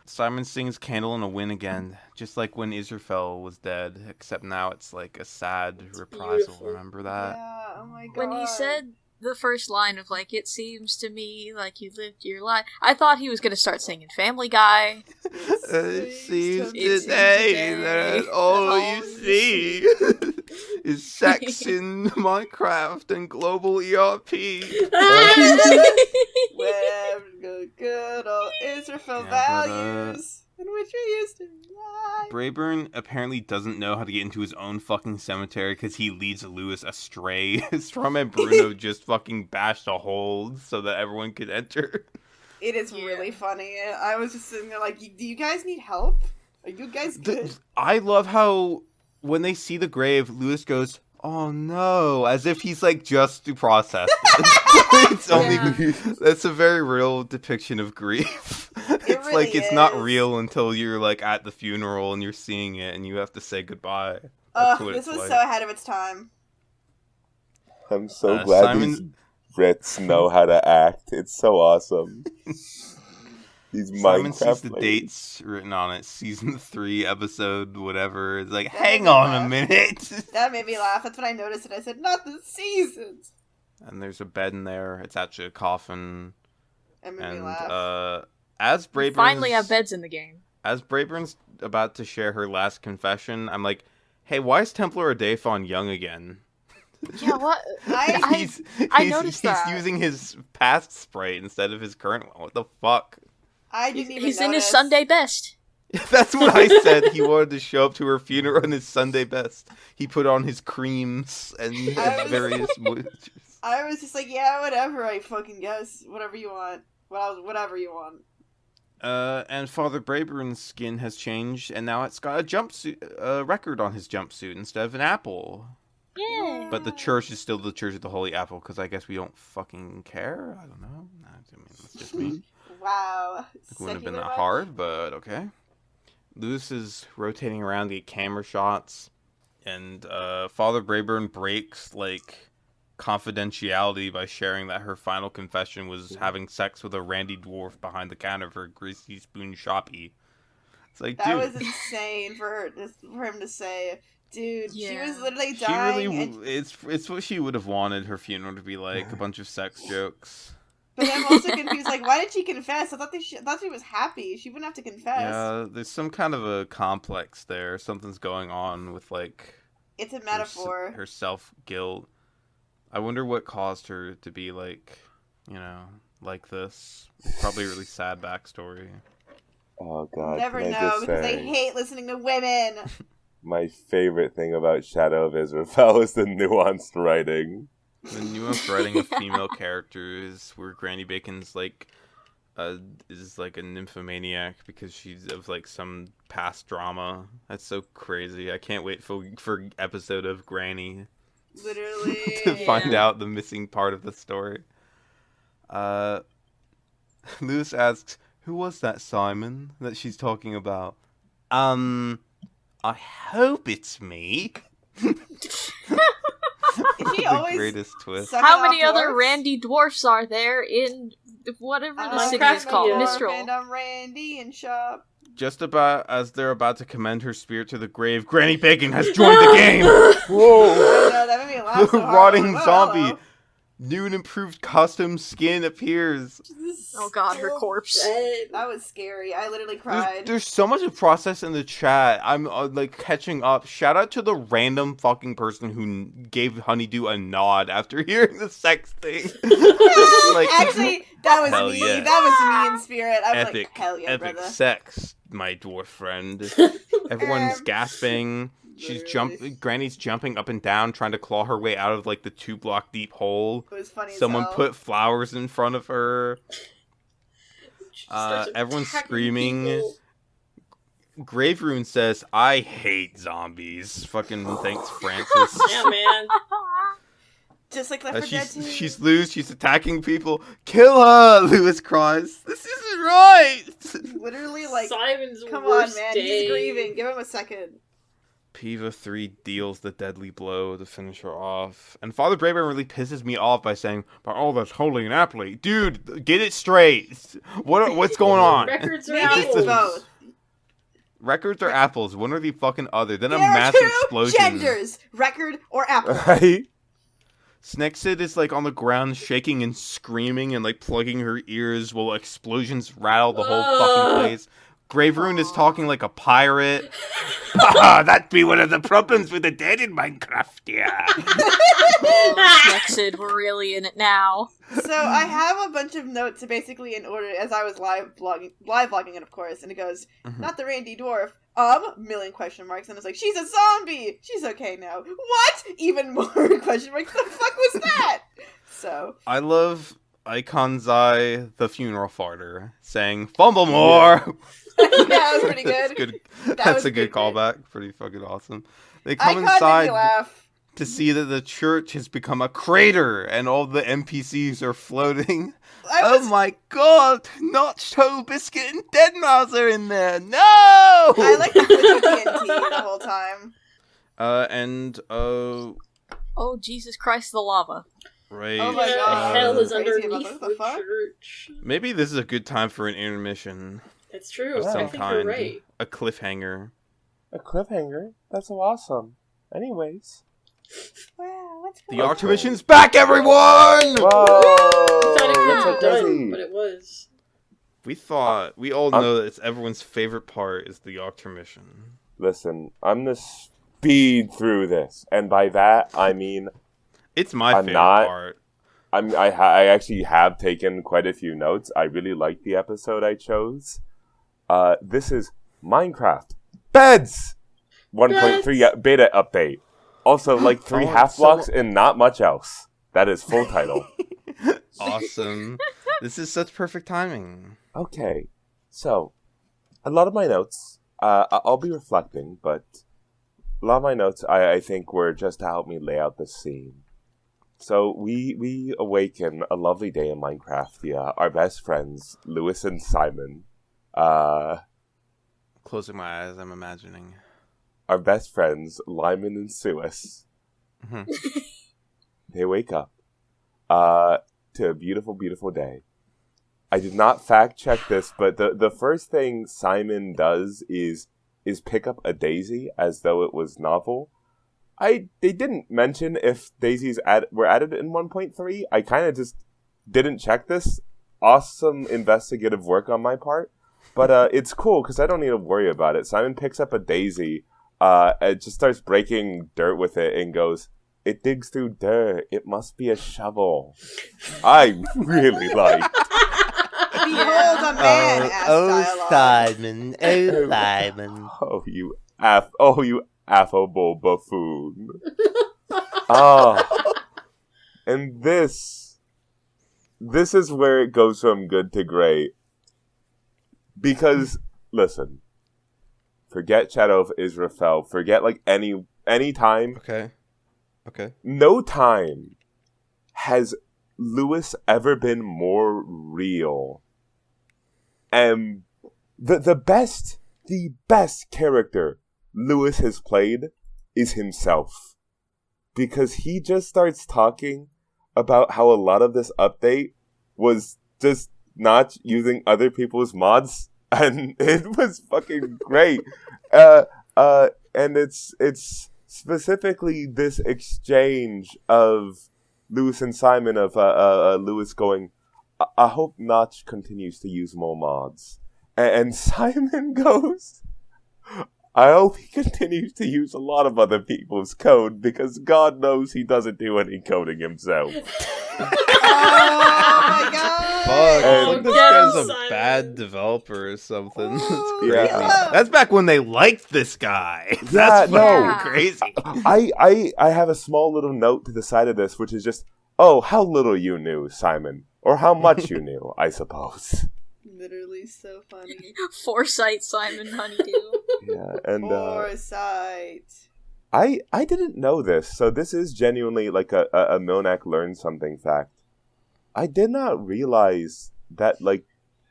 [SPEAKER 2] Simon sings Candle in a Wind again, just like when Israphel was dead, except now it's like a sad reprisal.
[SPEAKER 3] beautiful.
[SPEAKER 2] Remember that?
[SPEAKER 4] Yeah. Oh my god.
[SPEAKER 1] When he said the first line of like, "It seems to me like you lived your life," I thought he was gonna start singing Family Guy.
[SPEAKER 2] It seems
[SPEAKER 1] It
[SPEAKER 2] today
[SPEAKER 1] seems
[SPEAKER 2] that all you see is sex in Minecraft and global ERP.
[SPEAKER 4] Where the good old Israphel
[SPEAKER 2] Yeah, but,
[SPEAKER 4] values in which we used to lie.
[SPEAKER 2] Brayburn apparently doesn't know how to get into his own fucking cemetery because he leads Lewis astray. Strom and Bruno just fucking bashed a hole so that everyone could enter.
[SPEAKER 4] It is really funny. I was just sitting there like, do you guys need help? Are you guys good?
[SPEAKER 2] I love how when they see the grave, Lewis goes, "Oh no," as if he's like just to process it. It's only that's a very real depiction of grief. It's
[SPEAKER 4] really
[SPEAKER 2] like it's not
[SPEAKER 4] is.
[SPEAKER 2] real until you're like at the funeral and you're seeing it and you have to say goodbye. That's what
[SPEAKER 4] This
[SPEAKER 2] it's
[SPEAKER 4] was
[SPEAKER 2] like.
[SPEAKER 4] so ahead of its time.
[SPEAKER 5] I'm so glad
[SPEAKER 2] Simon-
[SPEAKER 5] these Brits know how to act. It's so awesome. These
[SPEAKER 2] Simon
[SPEAKER 5] Minecraft
[SPEAKER 2] sees the
[SPEAKER 5] ladies.
[SPEAKER 2] dates written on it, season 3, episode whatever. It's like,
[SPEAKER 4] That
[SPEAKER 2] hang
[SPEAKER 4] made me
[SPEAKER 2] on a
[SPEAKER 4] laugh.
[SPEAKER 2] minute.
[SPEAKER 4] That made me laugh. That's when I noticed it. I said, not the seasons.
[SPEAKER 2] And there's a bed in there. It's actually a coffin.
[SPEAKER 4] That made me
[SPEAKER 2] And
[SPEAKER 4] laugh.
[SPEAKER 2] as Brayburn's
[SPEAKER 1] Finally have beds in the game.
[SPEAKER 2] as Brayburn's about to share her last confession, I'm like, hey, why is Templar Adaphon young again?
[SPEAKER 1] Yeah, what?
[SPEAKER 2] he's
[SPEAKER 1] noticed that.
[SPEAKER 2] He's using his past sprite instead of his current one. What the fuck?
[SPEAKER 4] I didn't even
[SPEAKER 1] He's in his
[SPEAKER 4] notice.
[SPEAKER 1] Sunday best.
[SPEAKER 2] That's what I said. He wanted to show up to her funeral in his Sunday best. He put on his creams and
[SPEAKER 4] I was-
[SPEAKER 2] various moistures.
[SPEAKER 4] I was just like, yeah, whatever, I fucking guess. Whatever you want. Whatever you want.
[SPEAKER 2] And Father Brayburn's skin has changed, and now it's got a jumpsuit, record on his jumpsuit instead of an apple.
[SPEAKER 1] Yeah.
[SPEAKER 2] But the church is still the Church of the Holy Apple, because I guess we don't fucking care. I don't know. I mean, that's just me.
[SPEAKER 4] Wow.
[SPEAKER 2] It wouldn't have been
[SPEAKER 4] Secular
[SPEAKER 2] that hard, but okay. Lewis is rotating around to get camera shots, and Father Brayburn breaks, like, confidentiality by sharing that her final confession was having sex with a randy dwarf behind the counter for a greasy spoon shoppy. It's like,
[SPEAKER 4] That
[SPEAKER 2] dude,
[SPEAKER 4] was insane for him to say. Dude, she
[SPEAKER 1] Yeah.
[SPEAKER 4] was literally
[SPEAKER 2] she
[SPEAKER 4] dying.
[SPEAKER 2] really,
[SPEAKER 4] and-
[SPEAKER 2] it's what she would have wanted her funeral to be like, a bunch of sex jokes.
[SPEAKER 4] But I'm also confused. Like, why did she confess? I thought she was happy. She wouldn't have to confess.
[SPEAKER 2] Yeah, there's some kind of a complex there. Something's going on with, like,
[SPEAKER 4] It's a metaphor.
[SPEAKER 2] her self-guilt. I wonder what caused her to be like, like this. Probably a really sad backstory.
[SPEAKER 5] Oh God!
[SPEAKER 4] Never
[SPEAKER 5] can I
[SPEAKER 4] know
[SPEAKER 5] just
[SPEAKER 4] because
[SPEAKER 5] say,
[SPEAKER 4] they hate listening to women.
[SPEAKER 5] my favorite thing about Shadow of Israphel is the nuanced writing.
[SPEAKER 2] The nuanced writing of female characters, where Granny Bacon's like, is like a nymphomaniac because she's of like some past drama. That's so crazy. I can't wait for episode of Granny.
[SPEAKER 4] Literally.
[SPEAKER 2] To find out the missing part of the story. Lewis asks, who was that Simon that she's talking about? I hope it's me.
[SPEAKER 4] He
[SPEAKER 2] the
[SPEAKER 4] always
[SPEAKER 2] greatest twist.
[SPEAKER 1] How many
[SPEAKER 4] off
[SPEAKER 1] other
[SPEAKER 4] dwarfs?
[SPEAKER 1] Randy dwarfs are there in whatever the city
[SPEAKER 3] Minecraft,
[SPEAKER 1] is called?
[SPEAKER 3] yeah.
[SPEAKER 1] Mistral.
[SPEAKER 4] And I'm Randy and Shop.
[SPEAKER 2] Just about as they're about to commend her spirit to the grave, Granny Bacon has joined the game.
[SPEAKER 5] Whoa!
[SPEAKER 4] I know, that made me laugh so hard.
[SPEAKER 2] Rotting
[SPEAKER 4] Whoa,
[SPEAKER 2] zombie.
[SPEAKER 4] hello.
[SPEAKER 2] New and improved custom skin appears.
[SPEAKER 1] Oh god, her corpse.
[SPEAKER 4] That was scary. I literally cried.
[SPEAKER 2] There's so much to process in the chat. I'm like catching up. Shout out to the random fucking person who gave Honeydew a nod after hearing the sex thing. Like,
[SPEAKER 4] Actually, that was
[SPEAKER 2] hell
[SPEAKER 4] me.
[SPEAKER 2] yeah.
[SPEAKER 4] That was me in spirit. I was
[SPEAKER 2] epic,
[SPEAKER 4] like, hell yeah,
[SPEAKER 2] epic
[SPEAKER 4] brother.
[SPEAKER 2] sex, my dwarf friend. Everyone's gasping. She's Granny's jumping up and down, trying to claw her way out of like the 2-block deep hole.
[SPEAKER 4] It was funny as
[SPEAKER 2] Someone
[SPEAKER 4] hell.
[SPEAKER 2] put flowers in front of her. Everyone's screaming.
[SPEAKER 3] People.
[SPEAKER 2] Grave Rune says, "I hate zombies." Fucking thanks, Francis.
[SPEAKER 3] Yeah, man.
[SPEAKER 4] Just like Left 4 Dead 2.
[SPEAKER 2] She's loose. She's attacking people. Kill her! Lewis cries. This isn't right.
[SPEAKER 4] Literally, like,
[SPEAKER 3] Simon's
[SPEAKER 4] come on,
[SPEAKER 3] worst
[SPEAKER 4] man.
[SPEAKER 3] day.
[SPEAKER 4] He's grieving. Give him a second.
[SPEAKER 2] Piva 3 deals the deadly blow to finish her off. And Father Brayburn really pisses me off by saying, "By all that's holy and aptly." Dude, get it straight. What's going on?
[SPEAKER 3] Records are
[SPEAKER 4] Maybe it's
[SPEAKER 3] apples.
[SPEAKER 4] both.
[SPEAKER 2] Records or apples? One or the fucking other. Then a
[SPEAKER 4] There are
[SPEAKER 2] massive
[SPEAKER 4] two
[SPEAKER 2] explosion.
[SPEAKER 4] genders. Record or apple.
[SPEAKER 5] Right?
[SPEAKER 2] Snexid is like on the ground shaking and screaming and like plugging her ears while explosions rattle the whole fucking place. Grave Rune is talking like a pirate. That'd be one of the problems with the dead in Minecraft, yeah.
[SPEAKER 1] Nexid, we're really in it now.
[SPEAKER 4] So I have a bunch of notes basically in order as I was live vlogging it, of course, and it goes, not the Randy Dwarf, million question marks, and it's like, she's a zombie! She's okay now. What? Even more question marks. The fuck was that? So.
[SPEAKER 2] I love Iconzai, the funeral farter, saying, "Fumble more!"
[SPEAKER 4] Yeah, that was pretty good.
[SPEAKER 2] That's good.
[SPEAKER 4] That
[SPEAKER 2] That's
[SPEAKER 4] was
[SPEAKER 2] a good
[SPEAKER 4] good.
[SPEAKER 2] callback. Pretty fucking awesome. They come
[SPEAKER 4] Icon made me
[SPEAKER 2] inside
[SPEAKER 4] laugh.
[SPEAKER 2] to see that the church has become a crater and all the NPCs are floating. Oh my god! Not Toe Biscuit and Deadmau5 are in there. No!
[SPEAKER 4] I like the TNT the whole time.
[SPEAKER 1] Oh, Jesus Christ, the lava.
[SPEAKER 2] Right.
[SPEAKER 4] Oh my
[SPEAKER 3] What
[SPEAKER 4] god.
[SPEAKER 3] the hell is
[SPEAKER 4] Crazy about
[SPEAKER 3] underneath
[SPEAKER 4] this,
[SPEAKER 3] the
[SPEAKER 4] fuck?
[SPEAKER 3] church?
[SPEAKER 2] Maybe this is a good time for an intermission.
[SPEAKER 3] It's true.
[SPEAKER 2] Of
[SPEAKER 3] I
[SPEAKER 2] some
[SPEAKER 3] think
[SPEAKER 2] kind.
[SPEAKER 3] you're right.
[SPEAKER 2] A cliffhanger.
[SPEAKER 5] A cliffhanger? That's so awesome. Anyways.
[SPEAKER 4] Wow, what's
[SPEAKER 2] The
[SPEAKER 4] going on?
[SPEAKER 2] Octomission's back, everyone!
[SPEAKER 5] Whoa!
[SPEAKER 3] I thought it
[SPEAKER 5] That's so
[SPEAKER 3] couldn't be
[SPEAKER 5] crazy.
[SPEAKER 3] done, but it was.
[SPEAKER 2] We all know that it's everyone's favorite part is the Octomission.
[SPEAKER 5] Listen, I'm gonna speed through this, and by that I mean
[SPEAKER 2] It's my
[SPEAKER 5] I'm
[SPEAKER 2] favorite
[SPEAKER 5] not-
[SPEAKER 2] part.
[SPEAKER 5] I actually have taken quite a few notes. I really like the episode I chose. This is Minecraft Beds 1.3 beta update. Also, like 3
[SPEAKER 2] Oh,
[SPEAKER 5] half blocks and not much else. That is full title.
[SPEAKER 2] Awesome. This is such perfect timing.
[SPEAKER 5] Okay, so a lot of my notes, I'll be reflecting, but a lot of my notes I think were just to help me lay out the scene. So we awaken a lovely day in Minecraft via our best friends, Lewis and Simon.
[SPEAKER 2] Closing my eyes, I'm imagining.
[SPEAKER 5] Our best friends, Lyman and Suis.
[SPEAKER 2] Mhm.
[SPEAKER 5] They wake up to a beautiful, beautiful day. I did not fact check this, but the first thing Simon does is pick up a daisy as though it was novel. They didn't mention if daisies were added in 1.3. I kind of just didn't check this. Awesome investigative work on my part. But it's cool because I don't need to worry about it. Simon picks up a daisy, and just starts breaking dirt with it and goes, It digs through dirt. It must be a shovel. I really like.
[SPEAKER 4] Behold a man.
[SPEAKER 6] Simon. Oh, Simon.
[SPEAKER 5] You affable buffoon. And this is where it goes from good to great. Because, listen, forget Shadow of Israphel, forget like any time.
[SPEAKER 2] Okay.
[SPEAKER 5] No time has Lewis ever been more real. And the best character Lewis has played is himself. Because he just starts talking about how a lot of this update was just not using other people's mods, and it was fucking great. And it's specifically this exchange of Lewis and Simon of Lewis going, I hope Notch continues to use more mods. And Simon goes, I hope he continues to use a lot of other people's code, because God knows he doesn't do any coding himself.
[SPEAKER 4] Oh my god!
[SPEAKER 2] Fuck, this guy's a bad developer or something. That's crazy.
[SPEAKER 5] Yeah.
[SPEAKER 2] That's back when they liked this guy. That's fucking crazy.
[SPEAKER 5] I have a small little note to the side of this, which is just, oh, how little you knew, Simon. Or how much you knew, I suppose.
[SPEAKER 4] Literally so funny.
[SPEAKER 1] Foresight, Simon Honeydew.
[SPEAKER 5] Yeah, and
[SPEAKER 4] Foresight.
[SPEAKER 5] I didn't know this, so this is genuinely like a Milnak learned something fact. I did not realize that, like,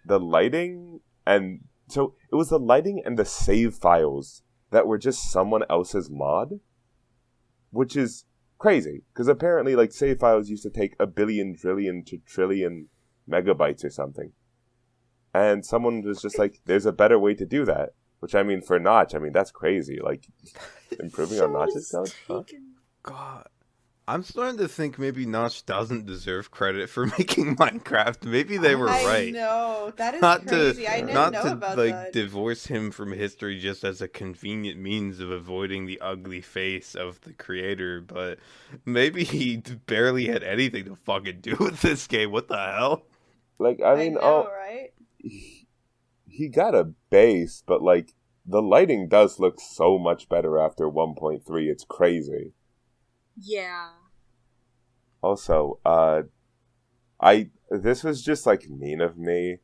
[SPEAKER 5] the lighting and... So, it was the lighting and the save files that were just someone else's mod? Which is crazy, because apparently, like, save files used to take 1 billion, trillion to trillion megabytes or something. And someone was just like, there's a better way to do that. Which, I mean, for Notch, I mean, that's crazy. Like, improving on Notch's code? Huh?
[SPEAKER 2] God. I'm starting to think maybe Notch doesn't deserve credit for making Minecraft. Maybe they were right.
[SPEAKER 4] I know. That is
[SPEAKER 2] not
[SPEAKER 4] crazy. I didn't know
[SPEAKER 2] to
[SPEAKER 4] about
[SPEAKER 2] like
[SPEAKER 4] that.
[SPEAKER 2] divorce him from history just as a convenient means of avoiding the ugly face of the creator, but maybe he barely had anything to fucking do with this game. What the hell?
[SPEAKER 5] Like, I mean,
[SPEAKER 4] right?
[SPEAKER 5] He got a base, but, like, the lighting does look so much better after 1.3. It's crazy.
[SPEAKER 1] Yeah.
[SPEAKER 5] Also, this was just, like, mean of me.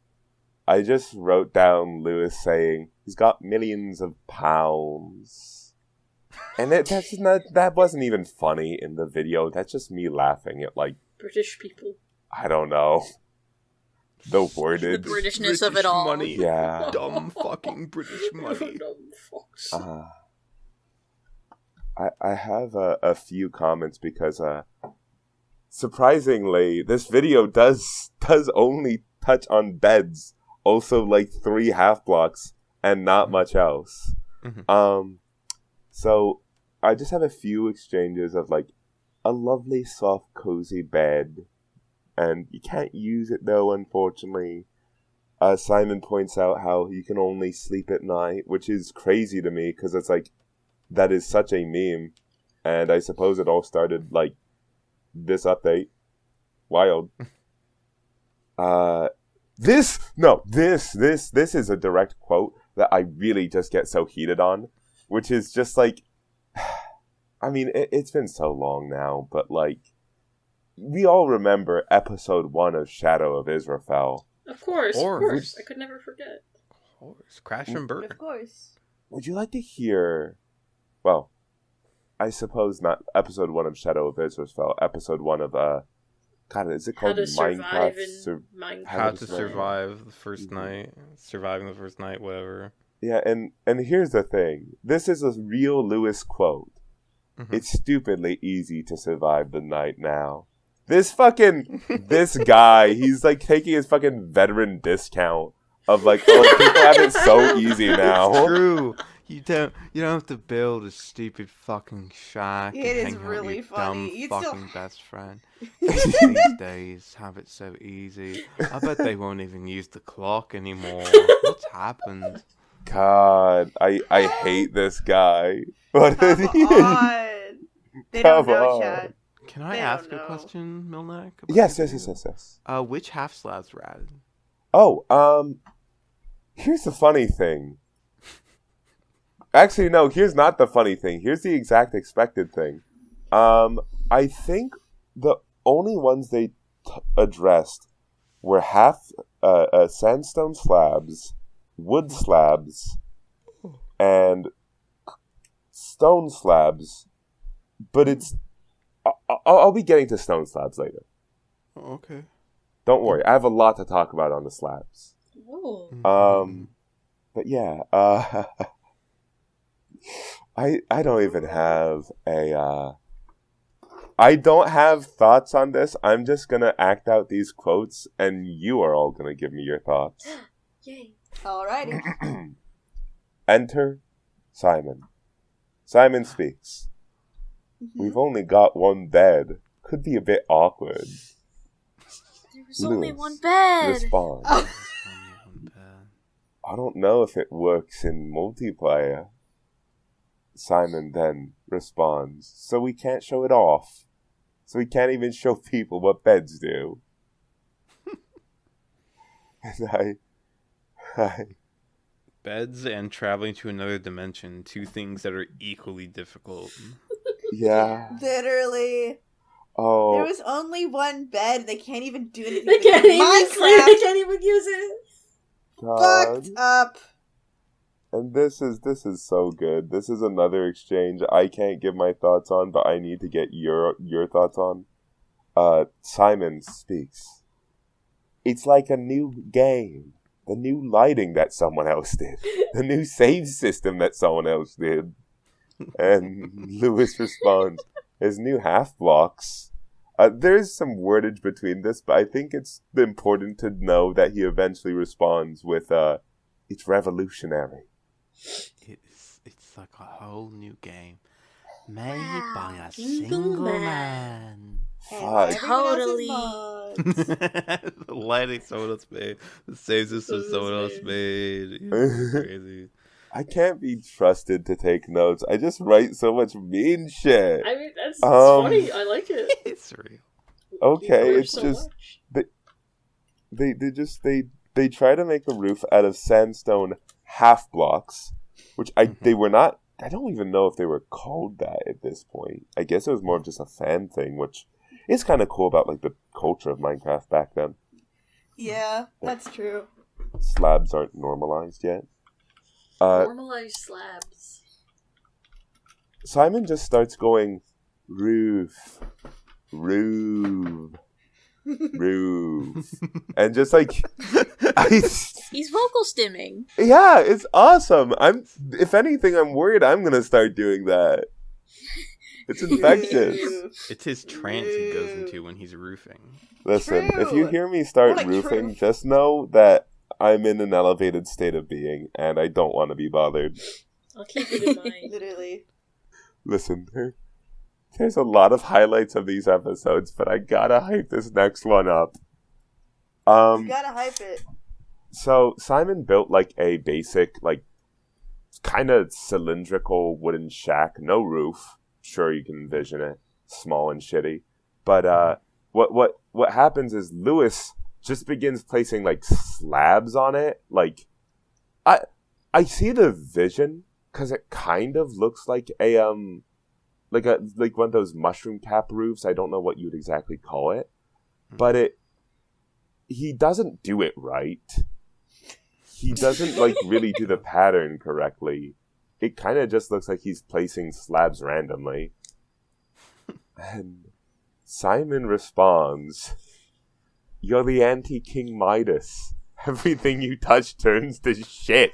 [SPEAKER 5] I just wrote down Lewis saying, he's got millions of pounds. And that wasn't even funny in the video. That's just me laughing at, like...
[SPEAKER 3] British people.
[SPEAKER 5] I don't know. The wordage.
[SPEAKER 1] The Britishness of it all.
[SPEAKER 2] Money.
[SPEAKER 5] Yeah.
[SPEAKER 2] Dumb fucking British money.
[SPEAKER 3] Dumb fucks.
[SPEAKER 5] I have a few comments because, surprisingly, this video does only touch on beds, also like 3 half blocks, and not much else.
[SPEAKER 2] Mm-hmm.
[SPEAKER 5] So I just have a few exchanges of like a lovely, soft, cozy bed, and you can't use it though, unfortunately. Simon points out how you can only sleep at night, which is crazy to me because it's like, that is such a meme, and I suppose it all started, like, this update. Wild. This is a direct quote that I really just get so heated on, which is just, like, I mean, it's been so long now, but, like, we all remember episode 1 of Shadow of Israphel.
[SPEAKER 3] Of course. I could never forget.
[SPEAKER 2] Of course. Crash and burn.
[SPEAKER 4] Of course.
[SPEAKER 5] Would you like to hear... Well, I suppose not episode 1 of Shadow of Israphel, episode 1 of, God, is it called Minecraft?
[SPEAKER 2] How to survive the first night, surviving the first night, whatever.
[SPEAKER 5] Yeah, and here's the thing. This is a real Lewis quote. Mm-hmm. It's stupidly easy to survive the night now. This guy, he's like taking his fucking veteran discount of like, oh, people have it so easy now.
[SPEAKER 2] It's true. You don't have to build a stupid fucking shack.
[SPEAKER 4] It is
[SPEAKER 2] hang out
[SPEAKER 4] really
[SPEAKER 2] with your
[SPEAKER 4] funny.
[SPEAKER 2] Dumb fucking best friend. These days have it so easy. I bet they won't even use the clock anymore. What's happened?
[SPEAKER 5] God, I hate this guy. But
[SPEAKER 4] They don't know, Chad.
[SPEAKER 2] Can I ask a question, Milnak?
[SPEAKER 5] Yes.
[SPEAKER 2] Which half slabs were added?
[SPEAKER 5] Oh, here's the funny thing. Actually, no, here's not the funny thing. Here's the exact expected thing. I think the only ones they addressed were half sandstone slabs, wood slabs, and stone slabs. But it's... I'll be getting to stone slabs later.
[SPEAKER 2] Oh, okay.
[SPEAKER 5] Don't worry, I have a lot to talk about on the slabs.
[SPEAKER 3] Oh.
[SPEAKER 5] But yeah, I don't even have a... I don't have thoughts on this. I'm just gonna act out these quotes, and you are all gonna give me your thoughts.
[SPEAKER 3] Yay.
[SPEAKER 4] Alrighty.
[SPEAKER 5] Enter Simon. Simon speaks.
[SPEAKER 4] Mm-hmm.
[SPEAKER 5] We've only got one bed. Could be a bit awkward.
[SPEAKER 1] There was only
[SPEAKER 5] Lewis
[SPEAKER 1] one bed.
[SPEAKER 5] responds. I don't know if it works in multiplayer. Simon then responds, so we can't show it off. So we can't even show people what beds do. And I...
[SPEAKER 2] Beds and traveling to another dimension, two things that are equally difficult.
[SPEAKER 5] Yeah.
[SPEAKER 4] Literally.
[SPEAKER 5] Oh.
[SPEAKER 4] There was only one bed. They can't even do anything.
[SPEAKER 3] They
[SPEAKER 4] with
[SPEAKER 3] can't
[SPEAKER 4] it.
[SPEAKER 3] even sleep. They can't even use it.
[SPEAKER 5] God.
[SPEAKER 4] Fucked up.
[SPEAKER 5] And this is so good. This is another exchange I can't give my thoughts on, but I need to get your thoughts on. Simon speaks. It's like a new game. The new lighting that someone else did. The new save system that someone else did. And Lewis responds, there's new half blocks. There's some wordage between this, but I think it's important to know that he eventually responds with, it's revolutionary.
[SPEAKER 6] It's like a whole new game made by a single man.
[SPEAKER 5] Fuck.
[SPEAKER 1] Totally.
[SPEAKER 2] The lighting someone else made. The save system someone else made. It's crazy.
[SPEAKER 5] I can't be trusted to take notes. I just write so much mean shit.
[SPEAKER 3] I mean, that's funny. I like it.
[SPEAKER 2] It's real.
[SPEAKER 5] Okay, it's just they try to make a roof out of sandstone half blocks, which they were not. I don't even know if they were called that at this point. I guess it was more of just a fan thing, which is kind of cool about like the culture of Minecraft back then.
[SPEAKER 4] Yeah, that's true.
[SPEAKER 5] Slabs aren't normalized yet.
[SPEAKER 3] Normalized slabs.
[SPEAKER 5] Simon just starts going roof, roof, roof, and just like
[SPEAKER 1] He's vocal stimming.
[SPEAKER 5] yeah, it's awesome. If anything, I'm worried I'm gonna start doing that. It's infectious.
[SPEAKER 2] It's his trance he goes into when he's roofing.
[SPEAKER 5] Listen,
[SPEAKER 4] True.
[SPEAKER 5] if you hear me start
[SPEAKER 4] What a
[SPEAKER 5] roofing,
[SPEAKER 4] truth.
[SPEAKER 5] just know that I'm in an elevated state of being, and I don't want to be bothered.
[SPEAKER 3] I'll keep it in mind.
[SPEAKER 4] Literally.
[SPEAKER 5] Listen, there's a lot of highlights of these episodes, but I gotta hype this next one up.
[SPEAKER 4] You gotta hype it.
[SPEAKER 5] So Simon built like a basic, like kind of cylindrical wooden shack, no roof. Sure, you can envision it, small and shitty. But what happens is Lewis just begins placing like slabs on it. Like I see the vision because it kind of looks like a like one of those mushroom cap roofs. I don't know what you'd exactly call it, but he doesn't do it right. He doesn't like really do the pattern correctly. It kind of just looks like he's placing slabs randomly. And Simon responds, "You're the anti-King Midas. Everything you touch turns to shit."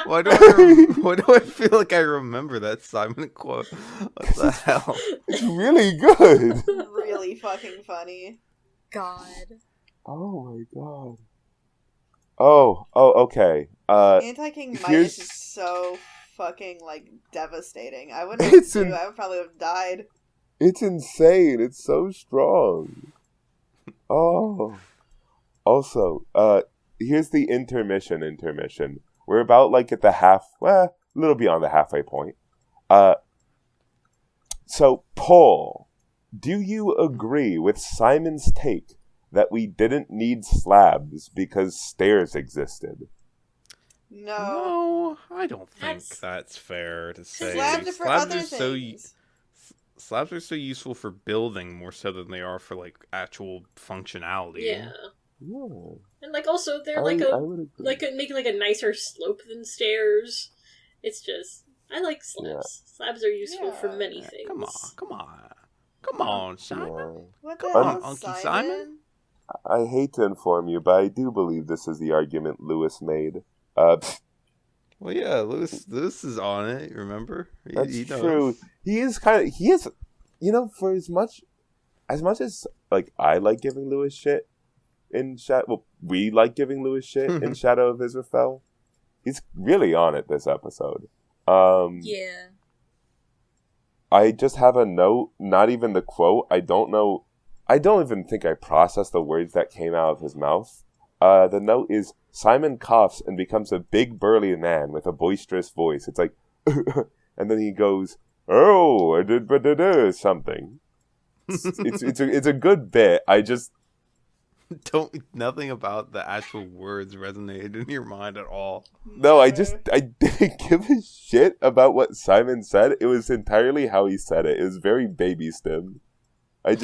[SPEAKER 2] Why do I feel like I remember that Simon quote? What the hell?
[SPEAKER 5] It's really good.
[SPEAKER 4] Really fucking funny.
[SPEAKER 1] God.
[SPEAKER 5] Oh my god. Oh, okay.
[SPEAKER 4] Anti-King Midas
[SPEAKER 5] here's-
[SPEAKER 4] is so fucking, like, devastating. I wouldn't
[SPEAKER 5] It's
[SPEAKER 4] have I would probably have died.
[SPEAKER 5] It's insane. It's so strong. Oh. Also, here's the intermission. We're about, like, at the a little beyond the halfway point. So, Paul, do you agree with Simon's take that we didn't need slabs because stairs existed?
[SPEAKER 4] No,
[SPEAKER 2] I don't think that's fair to say.
[SPEAKER 4] Slabs are for other things.
[SPEAKER 2] Slabs are so useful for building more so than they are for like actual functionality.
[SPEAKER 3] Yeah.
[SPEAKER 5] Yeah.
[SPEAKER 3] And like also they're making like a nicer slope than stairs. It's just I like slabs. Yeah. Slabs are useful for many things.
[SPEAKER 2] Come on, Simon.
[SPEAKER 5] Yeah.
[SPEAKER 4] What the hell, Uncle Simon?
[SPEAKER 5] I hate to inform you, but I do believe this is the argument Lewis made.
[SPEAKER 2] Well, yeah, Lewis is on it. Remember?
[SPEAKER 5] That's true. He is, for as much as like I like giving Lewis shit in Shadow. Well, we like giving Lewis shit in Shadow of Israphel. He's really on it this episode.
[SPEAKER 1] Yeah.
[SPEAKER 5] I just have a note. Not even the quote. I don't know. I don't even think I processed the words that came out of his mouth. The note is, Simon coughs and becomes a big burly man with a boisterous voice. It's like, and then he goes, oh, I did something. It's a good bit. I just
[SPEAKER 2] nothing about the actual words resonated in your mind at all.
[SPEAKER 5] No, I didn't give a shit about what Simon said. It was entirely how he said it. It was very baby stem. That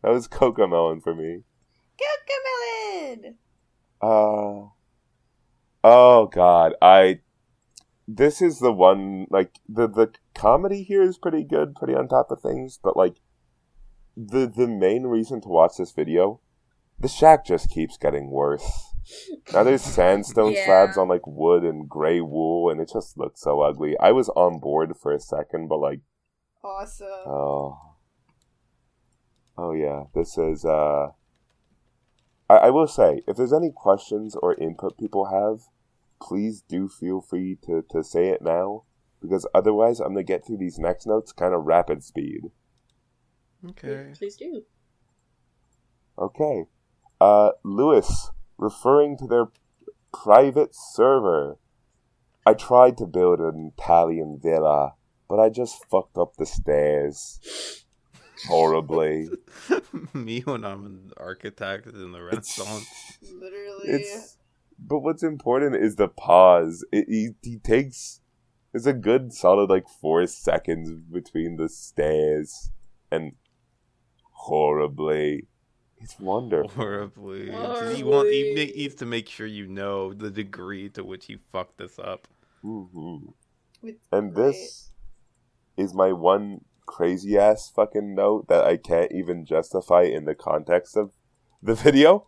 [SPEAKER 5] was Cocomelon for me.
[SPEAKER 4] Cocomelon!
[SPEAKER 5] Oh god, this is the one, like, the comedy here is pretty good, pretty on top of things, but like, the main reason to watch this video, the shack just keeps getting worse. Now there's sandstone slabs on like wood and gray wool, and it just looks so ugly. I was on board for a second, but like,
[SPEAKER 4] awesome.
[SPEAKER 5] Oh yeah, this is, I will say, if there's any questions or input people have, please do feel free to say it now, because otherwise I'm going to get through these next notes kind of rapid speed.
[SPEAKER 2] Okay.
[SPEAKER 3] Please do.
[SPEAKER 5] Okay. Lewis, referring to their private server. I tried to build an Italian villa, but I just fucked up the stairs. Horribly.
[SPEAKER 2] Me when I'm an architect in the Renaissance.
[SPEAKER 4] Literally.
[SPEAKER 5] But what's important is the pause. He takes... It's a good solid 4 seconds between the stairs and horribly. It's wonderful.
[SPEAKER 2] Horribly. He needs to make sure you know the degree to which he fucked this up.
[SPEAKER 5] Mm-hmm. And this is my one crazy ass fucking note that I can't even justify in the context of the video.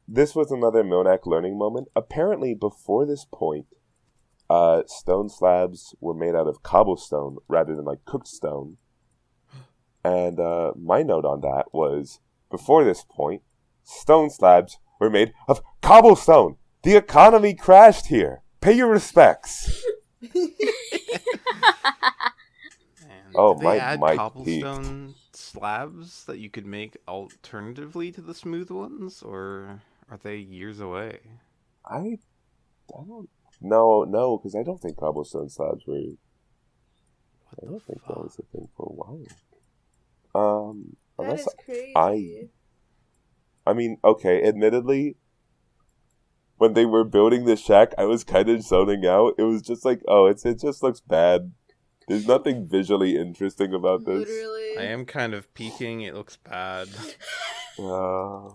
[SPEAKER 5] This was another Milnak learning moment. Apparently, before this point, stone slabs were made out of cobblestone rather than cooked stone. And my note on that was, before this point, stone slabs were made of cobblestone. The economy crashed here. Pay your respects.
[SPEAKER 2] Oh, did they add cobblestone slabs that you could make alternatively to the smooth ones, or are they years away?
[SPEAKER 5] I don't know, because I don't think cobblestone slabs were. I don't think that was a thing for a while.
[SPEAKER 4] That is crazy.
[SPEAKER 5] I mean, okay, admittedly, when they were building the shack, I was kind of zoning out. It was just it just looks bad. There's nothing visually interesting about this.
[SPEAKER 4] Literally.
[SPEAKER 2] I am kind of peeking. It looks bad.
[SPEAKER 3] Can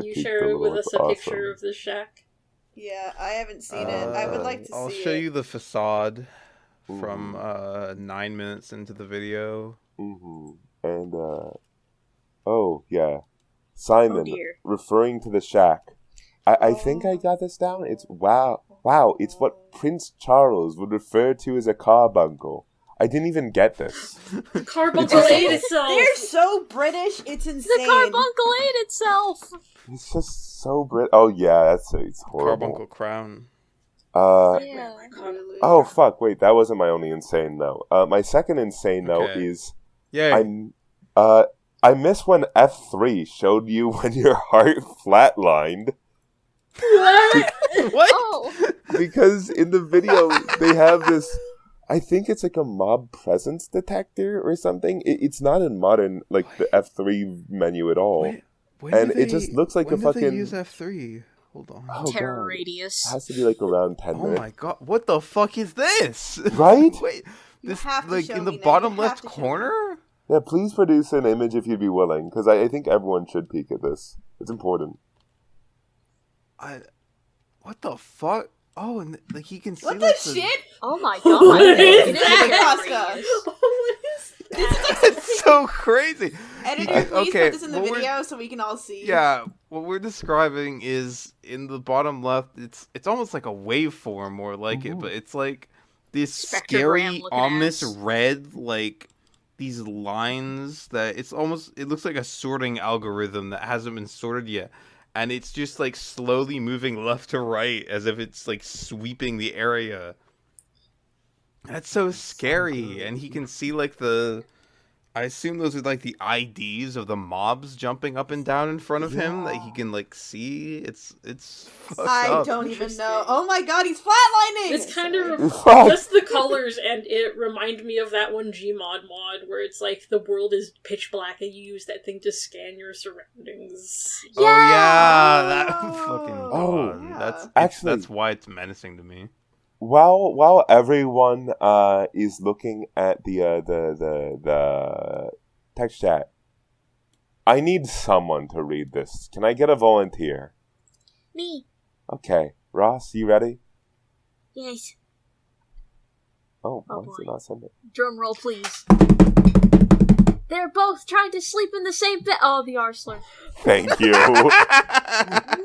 [SPEAKER 3] you share with us a picture of the shack?
[SPEAKER 4] Yeah, I haven't seen it. I would like to see it.
[SPEAKER 2] I'll show you the facade from 9 minutes into the video.
[SPEAKER 5] Mm-hmm. And, oh, yeah. Simon, referring to the shack. I think I got this down. It's wow, it's what Prince Charles would refer to as a carbuncle. I didn't even get this.
[SPEAKER 3] The carbuncle ate itself.
[SPEAKER 4] They're so British, it's insane.
[SPEAKER 1] The carbuncle ate itself.
[SPEAKER 5] It's just so Brit. Oh yeah, it's horrible.
[SPEAKER 2] Carbuncle crown.
[SPEAKER 1] Yeah.
[SPEAKER 5] Oh fuck! Wait, that wasn't my only insane note. My second insane note is, I miss when F3 showed you when your heart flatlined.
[SPEAKER 3] What?
[SPEAKER 2] What?
[SPEAKER 1] Oh.
[SPEAKER 5] Because in the video, they have this... I think it's like a mob presence detector or something. It's not in modern, like, the F3 menu at all. And it just looks like a fucking...
[SPEAKER 6] When did they use F3? Hold on.
[SPEAKER 5] Oh,
[SPEAKER 1] Terror
[SPEAKER 5] God.
[SPEAKER 1] radius.
[SPEAKER 5] It has to be like around 10 minutes.
[SPEAKER 6] Oh my god, what the fuck is this?
[SPEAKER 5] Right?
[SPEAKER 6] Wait,
[SPEAKER 4] You
[SPEAKER 6] this,
[SPEAKER 4] have to
[SPEAKER 6] like,
[SPEAKER 4] show
[SPEAKER 6] in the
[SPEAKER 4] me, Nick.
[SPEAKER 6] bottom
[SPEAKER 4] You have
[SPEAKER 6] left
[SPEAKER 4] to show me.
[SPEAKER 6] corner?
[SPEAKER 5] Yeah, please produce an image if you'd be willing, because I think everyone should peek at this. It's important.
[SPEAKER 6] What the fuck? Oh, and like he can see
[SPEAKER 4] What
[SPEAKER 6] like,
[SPEAKER 4] the shit?
[SPEAKER 1] Oh my
[SPEAKER 3] What
[SPEAKER 1] god.
[SPEAKER 3] is
[SPEAKER 1] It
[SPEAKER 3] that?
[SPEAKER 1] terror radius.
[SPEAKER 3] What is that?
[SPEAKER 6] It's so crazy.
[SPEAKER 4] Editor, please
[SPEAKER 6] Okay,
[SPEAKER 4] put this in the
[SPEAKER 6] what we're-
[SPEAKER 4] video so we can all see.
[SPEAKER 6] Yeah, what we're describing is in the bottom left. It's almost like a waveform, more like it, but it's like this
[SPEAKER 1] Spectrogram
[SPEAKER 6] scary,
[SPEAKER 1] looking
[SPEAKER 6] ominous
[SPEAKER 1] ass.
[SPEAKER 6] red, like these lines that it looks like a sorting algorithm that hasn't been sorted yet, and it's just like slowly moving left to right as if it's like sweeping the area. That's so scary, and he can see like I assume those are like the IDs of the mobs jumping up and down in front of him that he can like see. It's fucked
[SPEAKER 4] I
[SPEAKER 6] up.
[SPEAKER 4] don't even
[SPEAKER 3] Interesting.
[SPEAKER 4] know. Oh my god, he's flatlining!
[SPEAKER 3] It's kind of
[SPEAKER 5] Fuck.
[SPEAKER 3] just the colors, and it remind me of that one Gmod mod where it's like the world is pitch black and you use that thing to scan your surroundings.
[SPEAKER 6] Oh yeah, that
[SPEAKER 4] Oh,
[SPEAKER 6] fucking
[SPEAKER 5] Oh,
[SPEAKER 6] god.
[SPEAKER 4] yeah.
[SPEAKER 5] Actually-
[SPEAKER 6] That's why it's menacing to me.
[SPEAKER 5] While everyone is looking at the text chat, I need someone to read this. Can I get a volunteer?
[SPEAKER 1] Me.
[SPEAKER 5] Okay, Ross, you ready?
[SPEAKER 1] Yes.
[SPEAKER 5] Oh,
[SPEAKER 1] Oh,
[SPEAKER 5] why is
[SPEAKER 1] boy.
[SPEAKER 5] it not sending?
[SPEAKER 1] Drum roll, please. They're both trying to sleep in the same bed. Oh, the Arsler.
[SPEAKER 5] Thank you.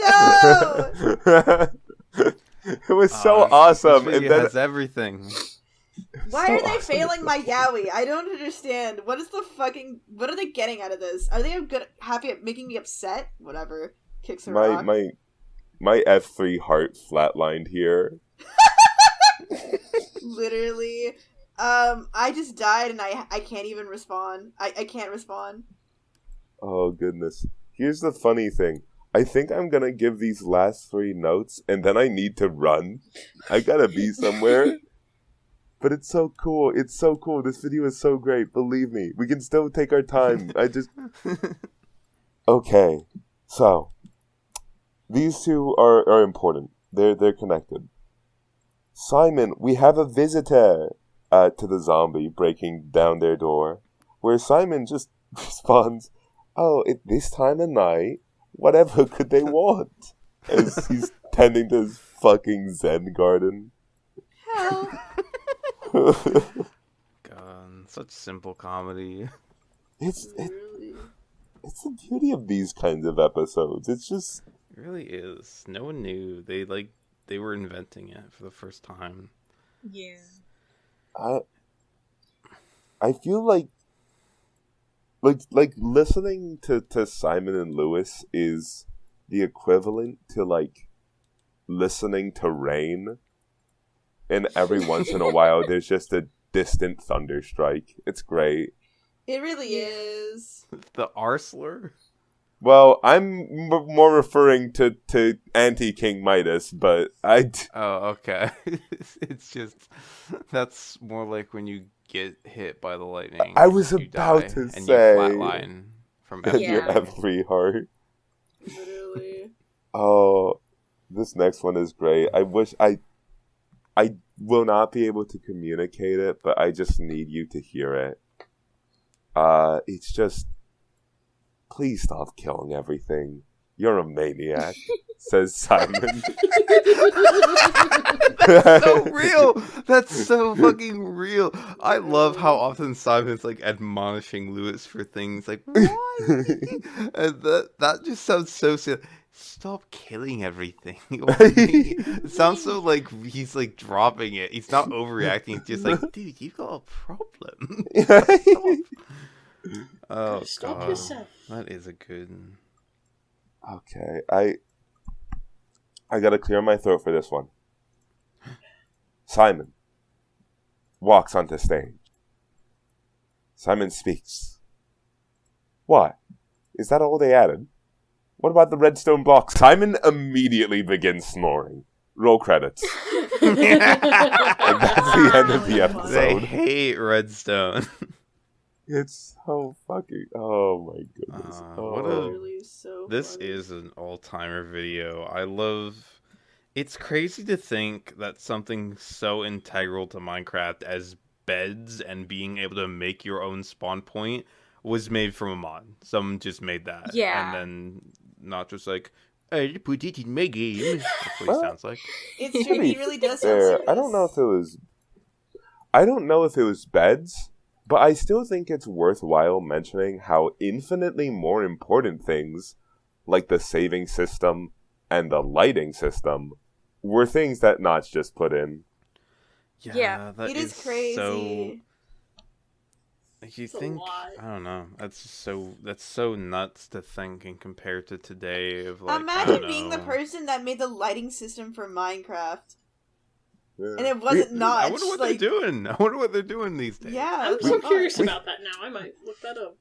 [SPEAKER 4] No!
[SPEAKER 5] It was so
[SPEAKER 6] This
[SPEAKER 5] awesome,
[SPEAKER 6] video
[SPEAKER 5] and then
[SPEAKER 6] has everything.
[SPEAKER 4] Why
[SPEAKER 5] So
[SPEAKER 4] are they
[SPEAKER 5] awesome.
[SPEAKER 4] failing my Yowie? I don't understand. What are they getting out of this? Are they happy at making me upset? Whatever. Kicks a rock.
[SPEAKER 5] my F3 heart flatlined here.
[SPEAKER 4] Literally. I just died and I can't even respond. I can't respond.
[SPEAKER 5] Oh goodness. Here's the funny thing. I think I'm gonna give these last 3 notes, and then I need to run. I gotta be somewhere. But it's so cool. It's so cool. This video is so great. Believe me. We can still take our time. Okay. So, these two are important. They're connected. Simon, we have a visitor to the zombie breaking down their door, where Simon just responds, "Oh, at this time of night, whatever could they want?" As he's tending to his fucking Zen garden.
[SPEAKER 4] Hell.
[SPEAKER 6] God, such simple comedy.
[SPEAKER 5] It's
[SPEAKER 4] Literally.
[SPEAKER 5] the beauty of these kinds of episodes. It's just
[SPEAKER 6] It really is. No one knew. They were inventing it for the first time.
[SPEAKER 1] Yeah.
[SPEAKER 5] I feel like listening to Simon and Lewis is the equivalent to like listening to rain, and every once in a while there's just a distant thunder strike. It's great.
[SPEAKER 4] It really is.
[SPEAKER 6] The Arsler?
[SPEAKER 5] Well, I'm more referring to anti-King Midas, but
[SPEAKER 6] Oh, okay. It's just that's more like when you get hit by the lightning.
[SPEAKER 5] I was
[SPEAKER 6] you
[SPEAKER 5] about
[SPEAKER 6] die,
[SPEAKER 5] to
[SPEAKER 6] and
[SPEAKER 5] say-
[SPEAKER 6] you flatline from
[SPEAKER 5] and your
[SPEAKER 1] Yeah.
[SPEAKER 5] F3 heart.
[SPEAKER 4] Literally.
[SPEAKER 5] Oh, this next one is great. I wish I will not be able to communicate it, but I just need you to hear it. It's just, please stop killing everything. You're a maniac, says Simon.
[SPEAKER 6] That's so real. That's so fucking real. I love how often Simon's like admonishing Lewis for things like why? And that just sounds so silly. Stop killing everything. It sounds so like he's like dropping it. He's not overreacting. He's just like, dude, you've got a problem. Stop. Oh
[SPEAKER 3] Stop
[SPEAKER 6] god,
[SPEAKER 3] yourself.
[SPEAKER 6] that is a good.
[SPEAKER 5] Okay, I gotta clear my throat for this one. Simon walks onto stage. Simon speaks. What? Is that all they added? What about the redstone blocks? Simon immediately begins snoring. Roll credits. And that's the end of the episode.
[SPEAKER 6] They hate redstone.
[SPEAKER 5] It's so fucking... Oh my goodness.
[SPEAKER 6] This is an all-timer video. I love... It's crazy to think that something so integral to Minecraft as beds and being able to make your own spawn point was made from a mod. Someone just made that.
[SPEAKER 1] Yeah.
[SPEAKER 6] And then not just like, I put it in my game. That's what he sounds like.
[SPEAKER 4] It's true, he really does sound
[SPEAKER 5] Fair.
[SPEAKER 4] serious.
[SPEAKER 5] I don't know if it was beds, but I still think it's worthwhile mentioning how infinitely more important things, like the saving system and the lighting system, were things that Notch just put in.
[SPEAKER 1] Yeah.
[SPEAKER 6] That
[SPEAKER 4] it is crazy.
[SPEAKER 6] So... You
[SPEAKER 3] It's a
[SPEAKER 6] think,
[SPEAKER 3] lot.
[SPEAKER 6] I don't know, that's so nuts to think and compare to today of like,
[SPEAKER 4] Imagine being the person that made the lighting system for Minecraft.
[SPEAKER 5] Yeah.
[SPEAKER 4] And it wasn't Notch.
[SPEAKER 6] I wonder what they're doing. I wonder what they're doing these days.
[SPEAKER 4] Yeah.
[SPEAKER 3] I'm so curious about that now. I might look that up.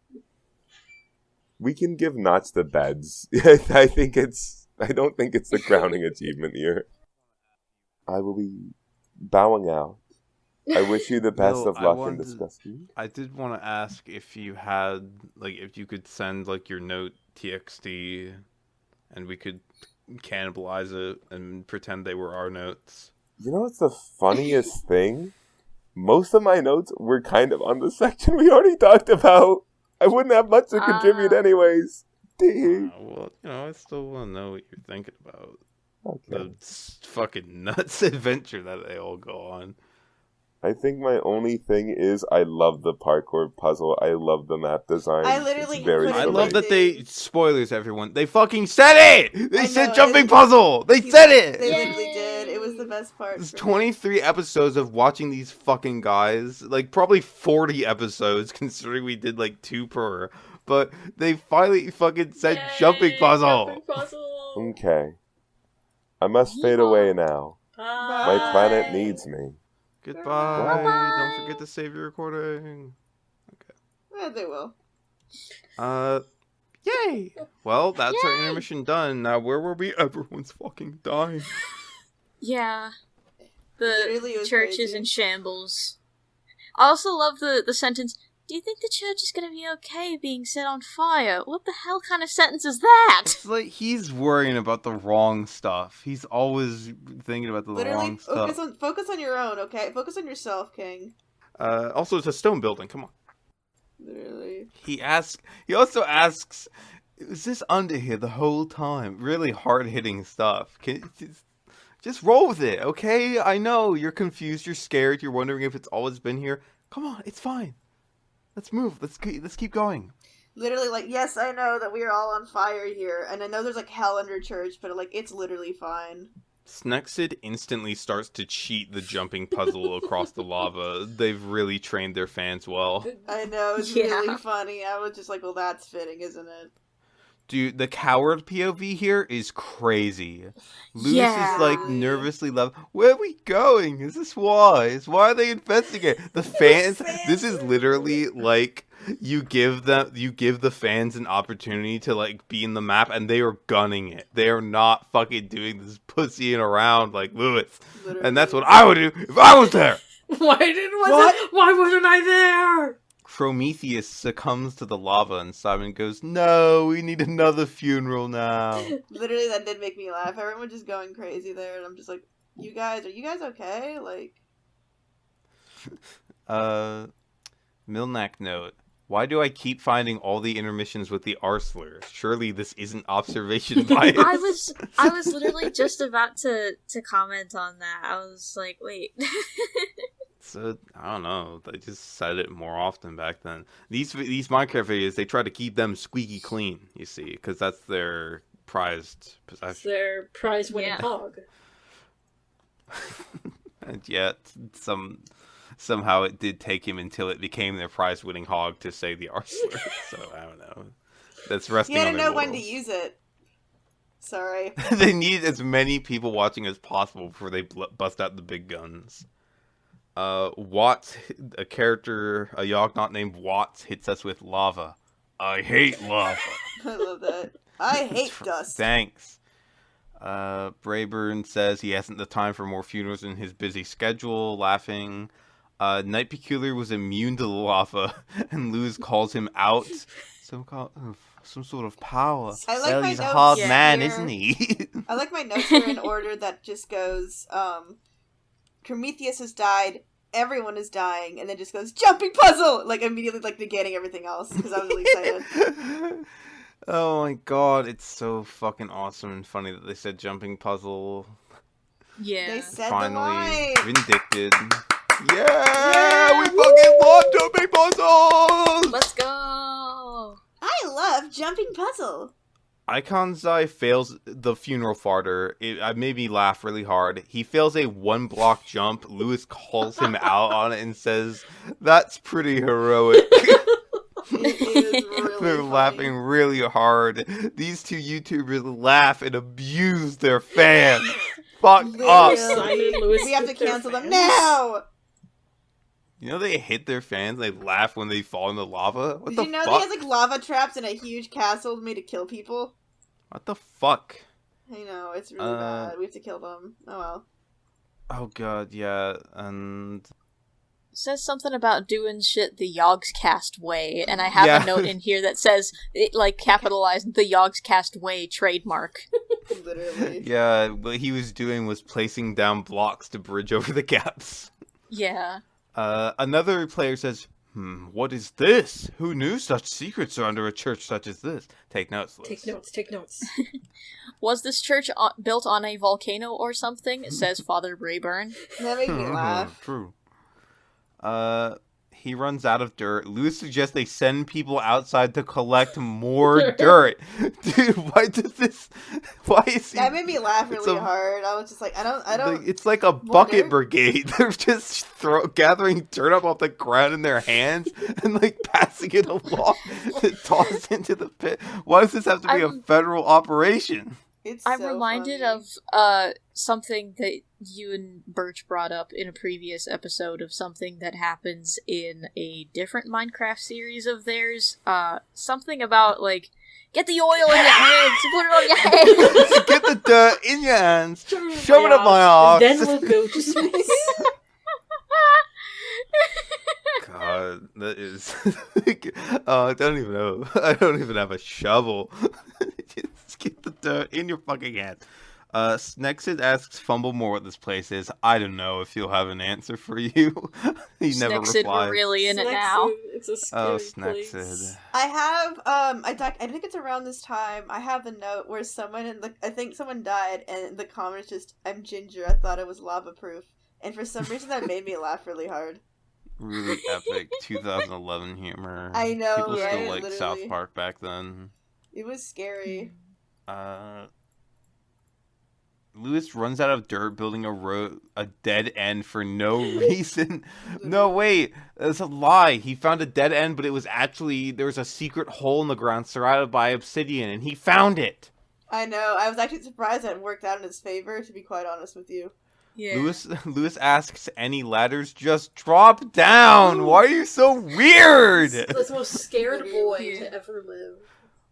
[SPEAKER 5] We can give Notch the beds. I don't think it's the crowning achievement here. I will be bowing out. I wish you the best of luck in discussing.
[SPEAKER 6] I did want to ask if you had, like, if you could send, like, your note TXT and we could cannibalize it and pretend they were our notes.
[SPEAKER 5] You know what's the funniest thing? Most of my notes were kind of on the section we already talked about. I wouldn't have much to contribute anyways.
[SPEAKER 6] Well, I still want to know what you're thinking about.
[SPEAKER 5] Okay.
[SPEAKER 6] The fucking nuts adventure that they all go on.
[SPEAKER 5] I think my only thing is I love the parkour puzzle. I love the map design.
[SPEAKER 4] I literally
[SPEAKER 5] It's very
[SPEAKER 4] couldn't
[SPEAKER 6] I
[SPEAKER 5] silly.
[SPEAKER 6] love that they... Spoilers, everyone. They fucking said it! They
[SPEAKER 4] I
[SPEAKER 6] said
[SPEAKER 4] know,
[SPEAKER 6] jumping puzzle! They said it!
[SPEAKER 4] They literally did. It was the best part.
[SPEAKER 6] It's
[SPEAKER 4] for me.
[SPEAKER 6] 23 episodes of watching these fucking guys. Like, probably 40 episodes, considering we did, like, 2 per. But they finally fucking said jumping puzzle!
[SPEAKER 3] Jumping puzzle.
[SPEAKER 5] Okay. I must fade away now.
[SPEAKER 3] Bye.
[SPEAKER 5] My planet needs me.
[SPEAKER 6] Goodbye.
[SPEAKER 1] Bye.
[SPEAKER 6] Don't forget to save your recording.
[SPEAKER 4] Yeah, they will.
[SPEAKER 6] Yay! Well, that's our intermission done. Now, where were we? Everyone's fucking dying.
[SPEAKER 1] Yeah.
[SPEAKER 4] Literally, it
[SPEAKER 1] The
[SPEAKER 4] was
[SPEAKER 1] church is
[SPEAKER 4] crazy.
[SPEAKER 1] in shambles. I also love the sentence, do you think the church is gonna be okay being set on fire? What the hell kind of sentence is that?
[SPEAKER 6] It's like he's worrying about the wrong stuff. He's always thinking about the
[SPEAKER 4] Literally,
[SPEAKER 6] wrong stuff.
[SPEAKER 4] focus on your own, okay? Focus on yourself, King.
[SPEAKER 6] Also, it's a stone building. Come on.
[SPEAKER 4] Literally.
[SPEAKER 6] He also asks, is this under here the whole time? Really hard-hitting stuff. Just roll with it, okay? I know, you're confused, you're scared, you're wondering if it's always been here. Come on, it's fine. Let's move, let's keep going.
[SPEAKER 4] Literally, like, yes, I know that we are all on fire here, and I know there's, like, hell under church, but, like, it's literally fine.
[SPEAKER 6] Snexid instantly starts to cheat the jumping puzzle across the lava. They've really trained their fans well.
[SPEAKER 4] I know, it's really funny. I was just like, well, that's fitting, isn't it?
[SPEAKER 6] Dude, the coward POV here is crazy. Lewis
[SPEAKER 1] Yeah.
[SPEAKER 6] is like nervously left. Where are we going? Is this wise? Why are they investigating? The fans. This is literally like you give the fans an opportunity to like be in the map, and they are gunning it. They are not fucking doing this pussying around like Lewis.
[SPEAKER 4] Literally.
[SPEAKER 6] And that's what I would do if I was there.
[SPEAKER 3] Why wasn't I there?
[SPEAKER 6] Prometheus succumbs to the lava, and Simon goes, "No, we need another funeral now."
[SPEAKER 4] Literally, that did make me laugh. Everyone was just going crazy there, and I'm just like, are you guys okay? Like,
[SPEAKER 6] Milnak note. Why do I keep finding all the intermissions with the R slur? Surely this isn't observation bias.
[SPEAKER 1] I was literally just about to comment on that. I was like, wait.
[SPEAKER 6] So, I don't know. They just said it more often back then. These Minecraft videos, they try to keep them squeaky clean, you see, because that's their prized
[SPEAKER 3] It's
[SPEAKER 6] possession.
[SPEAKER 3] their prize-winning hog.
[SPEAKER 6] And yet, somehow it did take him until it became their prize-winning hog to say the R slur. So, I don't know. That's resting
[SPEAKER 4] you
[SPEAKER 6] on
[SPEAKER 4] gotta
[SPEAKER 6] their
[SPEAKER 4] know when to
[SPEAKER 6] laurels.
[SPEAKER 4] use it. Sorry.
[SPEAKER 6] They need as many people watching as possible before they bust out the big guns. Watts, a Yognaut named Watts, hits us with lava. I hate lava.
[SPEAKER 4] I love that. I hate dust.
[SPEAKER 6] Thanks. Brayburn says he hasn't the time for more funerals in his busy schedule, laughing. Night Peculiar was immune to the lava, and Luz calls him out. Some sort of power.
[SPEAKER 4] I like my
[SPEAKER 6] he's a
[SPEAKER 4] notes
[SPEAKER 6] hard
[SPEAKER 4] here.
[SPEAKER 6] man, isn't he?
[SPEAKER 4] I like my notes here in order that just goes, Prometheus has died, everyone is dying, and then just goes, jumping puzzle! Like, immediately, like, negating everything else, because I was really excited.
[SPEAKER 6] Oh my god, it's so fucking awesome and funny that they said jumping puzzle.
[SPEAKER 1] Yeah.
[SPEAKER 4] They said
[SPEAKER 6] Finally
[SPEAKER 4] the line!
[SPEAKER 6] vindicted. Yeah! We fucking love jumping puzzles!
[SPEAKER 1] Let's go!
[SPEAKER 4] I love jumping puzzle!
[SPEAKER 6] Iconzai fails the funeral farter. It made me laugh really hard. He fails a 1-block jump. Lewis calls him out on it and says, "That's pretty heroic."
[SPEAKER 4] It is really
[SPEAKER 6] They're
[SPEAKER 4] funny.
[SPEAKER 6] laughing really hard. These two YouTubers laugh and abuse their fans. Fuck up.
[SPEAKER 3] Simon and Lewis
[SPEAKER 4] We have to
[SPEAKER 3] hit their
[SPEAKER 4] cancel them
[SPEAKER 3] fans.
[SPEAKER 4] now!
[SPEAKER 6] You know they hit their fans. They laugh when they fall in the lava. What
[SPEAKER 4] Did
[SPEAKER 6] the
[SPEAKER 4] you know
[SPEAKER 6] fuck?
[SPEAKER 4] he has, like, lava traps in a huge castle made to kill people?
[SPEAKER 6] What the fuck?
[SPEAKER 4] I know, it's really bad. We have to kill them. Oh well.
[SPEAKER 6] Oh god, yeah, and
[SPEAKER 1] Says something about doing shit the Yogscast way, and I have
[SPEAKER 6] Yeah.
[SPEAKER 1] a note in here that says, it, like, capitalized the Yogscast way trademark.
[SPEAKER 4] Literally.
[SPEAKER 6] yeah, what he was doing was placing down blocks to bridge over the gaps.
[SPEAKER 1] Yeah.
[SPEAKER 6] Another player says, what is this? Who knew such secrets are under a church such as this? Take notes, Liz.
[SPEAKER 3] Take notes.
[SPEAKER 1] Was this church built on a volcano or something? Says Father Brayburn.
[SPEAKER 4] That made me laugh.
[SPEAKER 6] True. He runs out of dirt. Lewis suggests they send people outside to collect more dirt. Dude, why is he...
[SPEAKER 4] That made me laugh
[SPEAKER 6] It's
[SPEAKER 4] really
[SPEAKER 6] a-
[SPEAKER 4] hard. I was just like, I don't.
[SPEAKER 6] It's like a bucket brigade. They're just gathering dirt up off the ground in their hands and like passing it along to toss into the pit. Why does this have to be a federal operation?
[SPEAKER 4] It's
[SPEAKER 1] I'm
[SPEAKER 4] so
[SPEAKER 1] reminded
[SPEAKER 4] funny.
[SPEAKER 1] of something that you and Birch brought up in a previous episode of something that happens in a different Minecraft series of theirs. Something about, like, get the oil in your hands, put it on your hands.
[SPEAKER 6] Get the dirt in your hands, shove it up my
[SPEAKER 3] arse,
[SPEAKER 6] arse.
[SPEAKER 3] and then we'll go to space.
[SPEAKER 6] God, that is... I don't even know. I don't even have a shovel. Just get the dirt in your fucking hand. Snexid asks Fumblemore what this place is. I don't know if he'll have an answer for you. He never
[SPEAKER 1] Snexid,
[SPEAKER 6] replies.
[SPEAKER 1] we're really in it now.
[SPEAKER 3] It's a scary place.
[SPEAKER 6] Snexid.
[SPEAKER 4] I have I think it's around this time. I have the note where I think someone died, and the comment is just, "I'm ginger. I thought it was lava proof," and for some reason that made me laugh really hard.
[SPEAKER 6] Really epic 2011 humor.
[SPEAKER 4] I know,
[SPEAKER 6] People
[SPEAKER 4] right?
[SPEAKER 6] still liked South
[SPEAKER 4] Literally.
[SPEAKER 6] Park back then.
[SPEAKER 4] It was scary.
[SPEAKER 6] Lewis runs out of dirt building a dead end for no reason. No, wait. That's a lie. He found a dead end, but it was actually, there was a secret hole in the ground surrounded by obsidian, and he found it.
[SPEAKER 4] I know. I was actually surprised that it worked out in his favor, to be quite honest with you.
[SPEAKER 1] Yeah.
[SPEAKER 6] Lewis asks, any ladders? Just drop down. Why are you so weird?
[SPEAKER 3] It's the most scared boy to ever live.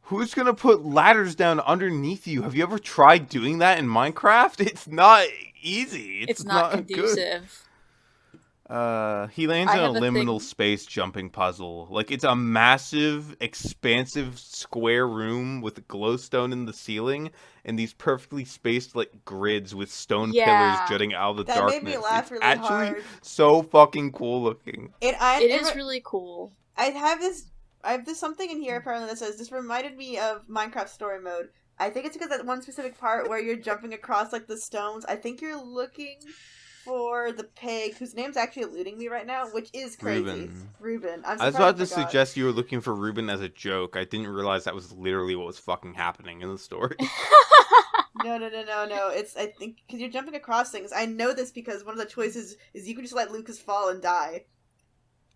[SPEAKER 6] Who's gonna put ladders down underneath you? Have you ever tried doing that in Minecraft? It's not easy.
[SPEAKER 1] It's not
[SPEAKER 6] good.
[SPEAKER 1] conducive.
[SPEAKER 6] He lands
[SPEAKER 1] I
[SPEAKER 6] in a
[SPEAKER 1] have a
[SPEAKER 6] liminal
[SPEAKER 1] thing-
[SPEAKER 6] space jumping puzzle. Like, it's a massive, expansive square room with glowstone in the ceiling and these perfectly spaced, like, grids with stone
[SPEAKER 1] Yeah.
[SPEAKER 6] pillars jutting out of the
[SPEAKER 4] That
[SPEAKER 6] darkness.
[SPEAKER 4] made me laugh
[SPEAKER 6] It's
[SPEAKER 4] really
[SPEAKER 6] actually
[SPEAKER 4] hard.
[SPEAKER 6] so fucking cool looking.
[SPEAKER 1] It is really cool.
[SPEAKER 4] I have this something in here apparently that says, this reminded me of Minecraft story mode. I think it's because that one specific part where you're jumping across, like, the stones. I think you're looking for the pig, whose name's actually eluding me right now, which is crazy. Reuben. I'm
[SPEAKER 6] I was
[SPEAKER 4] surprised
[SPEAKER 6] about to
[SPEAKER 4] I forgot.
[SPEAKER 6] suggest you were looking for Reuben as a joke. I didn't realize that was literally what was fucking happening in the story.
[SPEAKER 4] No. It's, I think, because you're jumping across things. I know this because one of the choices is you can just let Lucas fall and die.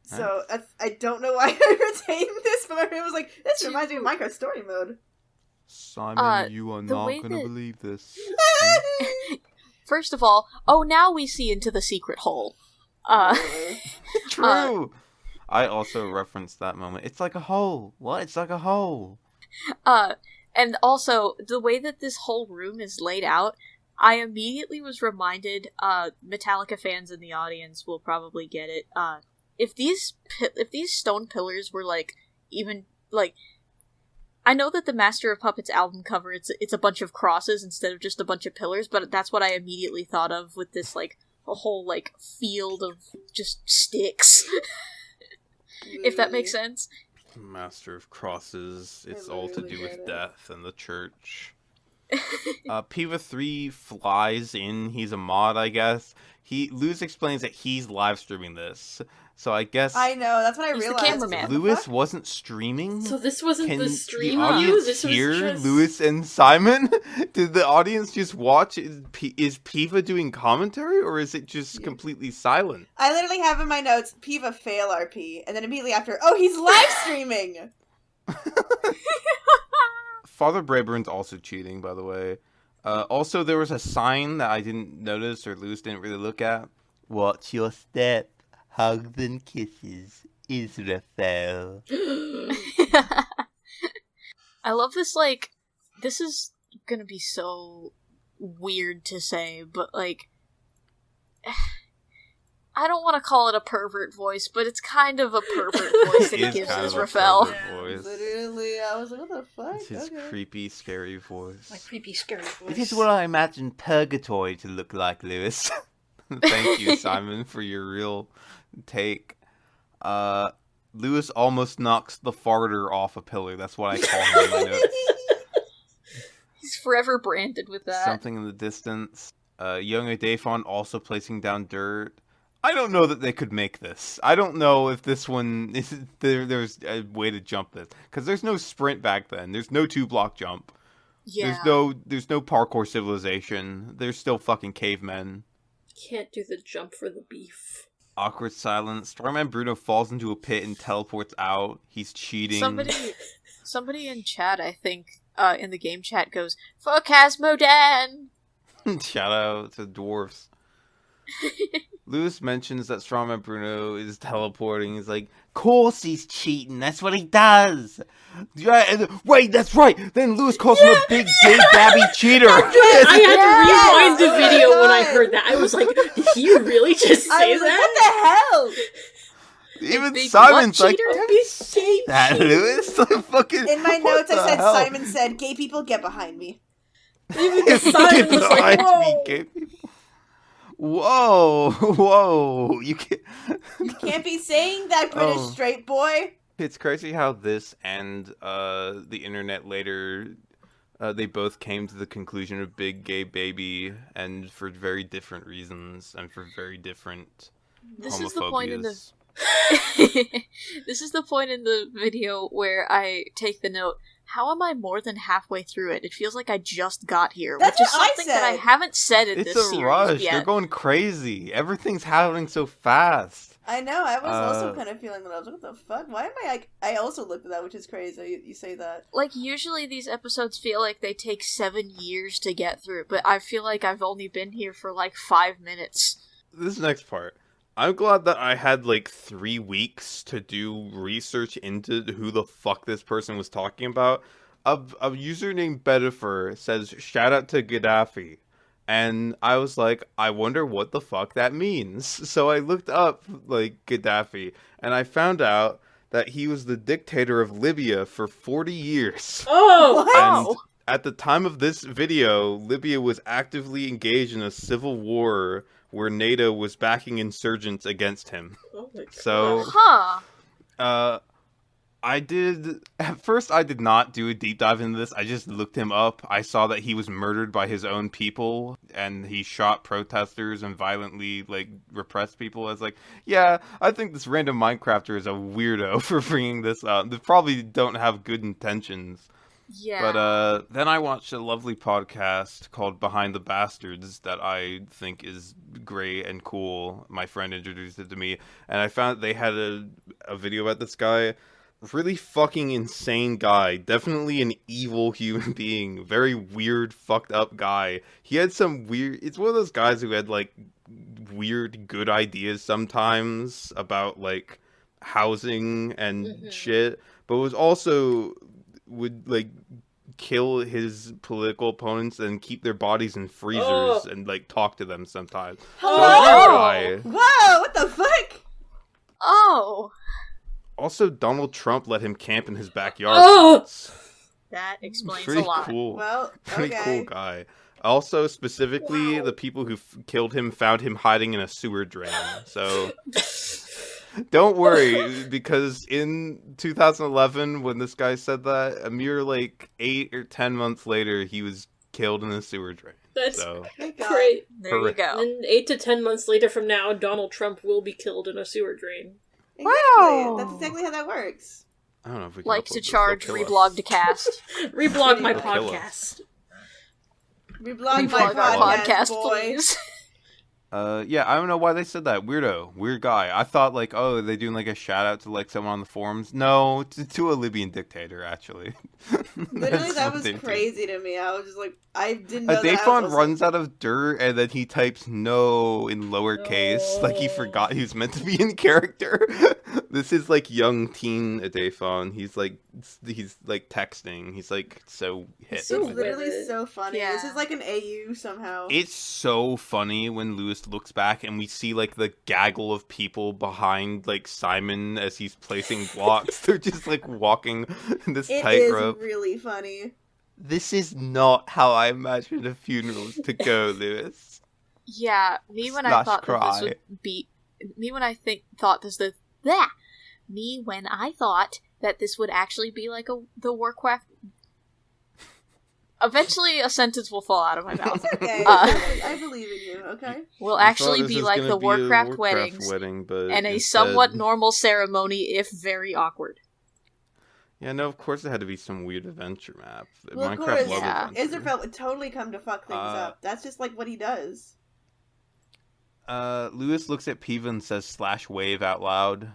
[SPEAKER 4] So, I don't know why I retained this, but my brain was like, this reminds me of Minecraft story mode.
[SPEAKER 6] Simon, you are
[SPEAKER 1] the
[SPEAKER 6] not
[SPEAKER 1] way
[SPEAKER 6] going to
[SPEAKER 1] that-
[SPEAKER 6] believe this.
[SPEAKER 1] First of all, now we see into the secret hole.
[SPEAKER 6] True. I also referenced that moment. It's like a hole. What? It's like a hole.
[SPEAKER 1] And also, the way that this whole room is laid out, I immediately was reminded, Metallica fans in the audience will probably get it, if these stone pillars were, like, even, like, I know that the Master of Puppets album cover, it's a bunch of crosses instead of just a bunch of pillars, but that's what I immediately thought of with this, like, a whole, like, field of just sticks. If that makes sense.
[SPEAKER 6] Master of Crosses, it's all to do with death and the church. Piva 3 flies in, he's a mod, I guess. Lewis explains that he's live streaming this. So I guess...
[SPEAKER 4] I know, that's what I
[SPEAKER 1] he's
[SPEAKER 4] realized.
[SPEAKER 1] the cameraman.
[SPEAKER 6] Lewis wasn't streaming?
[SPEAKER 3] So this wasn't the stream
[SPEAKER 6] the
[SPEAKER 3] view?
[SPEAKER 6] audience
[SPEAKER 3] This was
[SPEAKER 6] hear
[SPEAKER 3] just...
[SPEAKER 6] Lewis and Simon? Did the audience just watch? Is Piva doing commentary, or is it just completely silent?
[SPEAKER 4] I literally have in my notes, Piva fail RP, and then immediately after, oh, he's live streaming!
[SPEAKER 6] Father Brayburn's also cheating, by the way. Also, there was a sign that I didn't notice, or Lewis didn't really look at. Watch your step. Hugs and kisses, Israphel.
[SPEAKER 1] I love this, like, this is gonna be so weird to say, but, like, I don't want to call it a pervert voice, but it's kind of a pervert voice that he gives Israphel.
[SPEAKER 4] Literally, I was like, what the fuck?
[SPEAKER 6] It's his creepy, scary voice.
[SPEAKER 3] My creepy, scary voice.
[SPEAKER 6] It is what I imagine purgatory to look like, Lewis. Thank you, Simon, for your real take. Lewis almost knocks the farter off a pillar. That's what I call him in my notes.
[SPEAKER 1] He's forever branded with that.
[SPEAKER 6] Something in the distance. Young Adafon also placing down dirt. I don't know that they could make this. I don't know if this one is there's a way to jump this, because there's no sprint back then. There's no 2-block jump.
[SPEAKER 1] Yeah.
[SPEAKER 6] There's no parkour civilization. There's still fucking cavemen.
[SPEAKER 3] Can't do the jump for the beef.
[SPEAKER 6] Awkward silence. Strongman Bruno falls into a pit and teleports out. He's cheating.
[SPEAKER 1] Somebody in chat, I think, in the game chat goes, Phasmodan!
[SPEAKER 6] Shout out to dwarves. Lewis mentions that Strongman Bruno is teleporting. He's like, course he's cheating. That's what he does. Wait, that's right. Then Lewis calls him a big, gay, babby cheater.
[SPEAKER 3] I had to rewind the video when I heard that. I was like, did he really just say that?
[SPEAKER 4] Like, what the hell?
[SPEAKER 6] Even
[SPEAKER 1] big
[SPEAKER 6] Simon's
[SPEAKER 1] butt
[SPEAKER 6] like,
[SPEAKER 1] cheater?
[SPEAKER 6] don't say that, Lewis. Like, fucking,
[SPEAKER 4] In my
[SPEAKER 6] what
[SPEAKER 4] notes, I
[SPEAKER 6] the
[SPEAKER 4] said,
[SPEAKER 6] hell?
[SPEAKER 4] Simon said, gay people, get behind me.
[SPEAKER 3] Even the sign
[SPEAKER 6] Get
[SPEAKER 3] was like,
[SPEAKER 6] behind me,
[SPEAKER 3] whoa.
[SPEAKER 6] gay people. Whoa, you can't...
[SPEAKER 4] You can't be saying that, British straight boy.
[SPEAKER 6] It's crazy how this and the internet later, they both came to the conclusion of big gay baby, and for very different reasons, and for very different
[SPEAKER 1] This is the point in the
[SPEAKER 6] homophobias.
[SPEAKER 1] This is the point in the video where I take the note, how am I more than halfway through it? It feels like I just got here,
[SPEAKER 4] That's
[SPEAKER 1] which is
[SPEAKER 4] what I
[SPEAKER 1] something that I
[SPEAKER 4] said.
[SPEAKER 1] haven't said in
[SPEAKER 6] It's
[SPEAKER 1] this
[SPEAKER 6] a
[SPEAKER 1] series
[SPEAKER 6] rush.
[SPEAKER 1] yet.
[SPEAKER 6] They're going crazy. Everything's happening so fast.
[SPEAKER 4] I know, I was also
[SPEAKER 6] Uh,
[SPEAKER 4] kind of feeling that. I was like, what the fuck? Why am I like... I also looked at that, which is crazy. You say that.
[SPEAKER 1] Like, usually these episodes feel like they take 7 years to get through, but I feel like I've only been here for like 5 minutes.
[SPEAKER 6] This next part. I'm glad that I had like 3 weeks to do research into who the fuck this person was talking about. A user named Bedifer says, shout out to Gaddafi. And I was like, I wonder what the fuck that means. So I looked up, like, Gaddafi, and I found out that he was the dictator of Libya for 40 years.
[SPEAKER 3] Oh,
[SPEAKER 6] And at the time of this video, Libya was actively engaged in a civil war where NATO was backing insurgents against him.
[SPEAKER 3] oh my God.
[SPEAKER 6] So,
[SPEAKER 1] Huh.
[SPEAKER 6] at first I did not do a deep dive into this. I just looked him up. I saw that he was murdered by his own people, and he shot protesters and violently, like, repressed people. I was like, yeah, I think this random Minecrafter is a weirdo for bringing this up. They probably don't have good intentions.
[SPEAKER 1] Yeah.
[SPEAKER 6] But then I watched a lovely podcast called Behind the Bastards that I think is great and cool. My friend introduced it to me, and I found they had a video about this guy. Really fucking insane guy. Definitely an evil human being. Very weird, fucked up guy. He had some weird... It's one of those guys who had, like, weird, good ideas sometimes about, like, housing and shit. But was also... would, like, kill his political opponents and keep their bodies in freezers and like talk to them sometimes.
[SPEAKER 4] Hello? Whoa, what the fuck?
[SPEAKER 1] Oh.
[SPEAKER 6] Also, Donald Trump let him camp in his backyard.
[SPEAKER 1] That explains
[SPEAKER 6] Pretty
[SPEAKER 1] a lot.
[SPEAKER 6] Cool.
[SPEAKER 4] Well,
[SPEAKER 6] Pretty cool guy. Also, specifically, the people who killed him found him hiding in a sewer drain. So, don't worry, because in 2011, when this guy said that, a mere, 8 or 10 months later, he was killed in a sewer drain.
[SPEAKER 3] That's
[SPEAKER 1] great. There you go.
[SPEAKER 3] And 8 to 10 months later from now, Donald Trump will be killed in a sewer drain.
[SPEAKER 4] Exactly. Wow! That's exactly how that works.
[SPEAKER 6] I don't know if we can
[SPEAKER 1] like to charge, reblog to cast.
[SPEAKER 3] Reblog my podcast.
[SPEAKER 4] Reblog my podcast, boy.
[SPEAKER 1] Please.
[SPEAKER 6] Yeah, I don't know why they said that. Weird guy. I thought are they doing a shout out to someone on the forums? No, to a Libyan dictator actually.
[SPEAKER 4] Literally, that was crazy to me. I was just I didn't know that.
[SPEAKER 6] Dayfon runs out of dirt and then he types no in lowercase, he forgot he was meant to be in character. This is young teen Dayfon. He's texting. He's so hit.
[SPEAKER 4] It's literally so funny. Yeah. This is an AU somehow.
[SPEAKER 6] It's so funny when Lewis looks back and we see the gaggle of people behind Simon as he's placing blocks. They're just walking this tightrope.
[SPEAKER 4] It is really funny.
[SPEAKER 6] This is not how I imagined a funeral to go, Lewis.
[SPEAKER 1] Yeah, me when I thought that this would be when I thought that this would actually be the Warcraft. Eventually, a sentence will fall out of my mouth.
[SPEAKER 4] Okay, I believe in you. Okay,
[SPEAKER 1] will actually be the Warcraft weddings,
[SPEAKER 6] but
[SPEAKER 1] and a somewhat normal ceremony, if very awkward.
[SPEAKER 6] Yeah, no, of course it had to be some weird adventure map.
[SPEAKER 4] Well, Minecraft of course, Israphel would totally come to fuck things up. That's just what he does.
[SPEAKER 6] Lewis looks at Piva and says /wave out loud.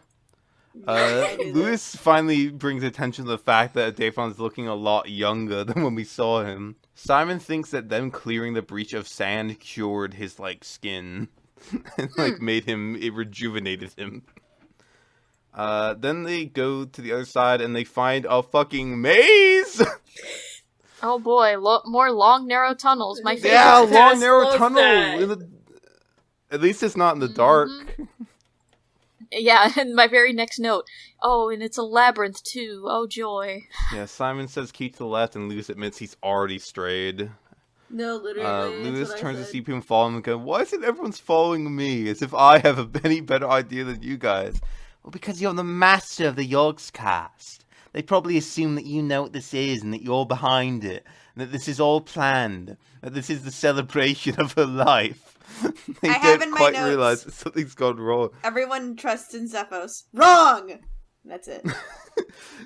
[SPEAKER 6] Lewis finally brings attention to the fact that Dayfon's looking a lot younger than when we saw him. Simon thinks that them clearing the breach of sand cured his, skin. And, made him, it rejuvenated him. Then they go to the other side and they find a fucking maze!
[SPEAKER 1] Oh boy, more long, narrow tunnels. My favorite.
[SPEAKER 6] Yeah, long, narrow tunnel! At least it's not in the dark.
[SPEAKER 1] Yeah, and my very next note. Oh, and it's a labyrinth too. Oh, joy.
[SPEAKER 6] Yeah, Simon says keep to the left, and Lewis admits he's already strayed.
[SPEAKER 4] No, literally.
[SPEAKER 6] Lewis turns to see people following him and goes, why isn't everyone's following me? As if I have any better idea than you guys. Well, because you're the master of the Yogscast. They probably assume that you know what this is, and that you're behind it, and that this is all planned, that this is the celebration of her life. They don't quite realize that something's gone wrong.
[SPEAKER 4] Everyone trusts in Zephos. Wrong! That's it.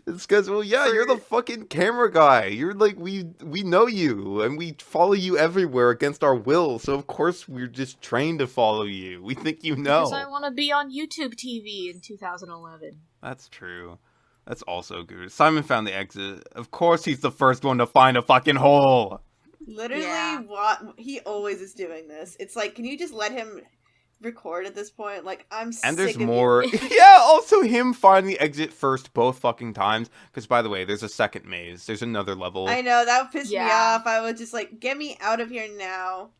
[SPEAKER 6] It's because, well, yeah, you're the fucking camera guy. You're we know you, and we follow you everywhere against our will, so of course we're just trained to follow you. We think you know.
[SPEAKER 1] Because I want to be on YouTube TV in 2011.
[SPEAKER 6] That's true. That's also good. Simon found the exit. Of course he's the first one to find a fucking hole.
[SPEAKER 4] Literally, what he always is doing this. It's can you just let him record at this point? I'm sick
[SPEAKER 6] and there's
[SPEAKER 4] of
[SPEAKER 6] more.
[SPEAKER 4] You.
[SPEAKER 6] Yeah, also him finding the exit first both fucking times. Because, by the way, there's a second maze. There's another level.
[SPEAKER 4] I know, that pissed me off. I was just get me out of here now.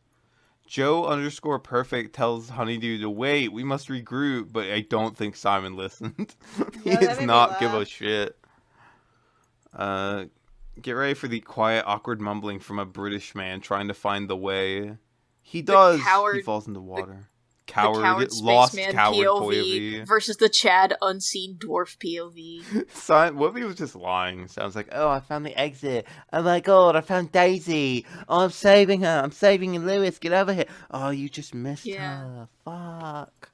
[SPEAKER 6] Joe_perfect tells Honeydew to wait. We must regroup. But I don't think Simon listened. He does not give a shit. Get ready for the quiet, awkward mumbling from a British man trying to find the way. He does. He falls into water. Coward, lost coward POV
[SPEAKER 1] versus the Chad unseen dwarf POV.
[SPEAKER 6] What if he was just lying? Sounds like, oh, I found the exit. Oh my god, I found Daisy. Oh, I'm saving her. I'm saving Lewis. Get over here. Oh, you just missed her. Fuck.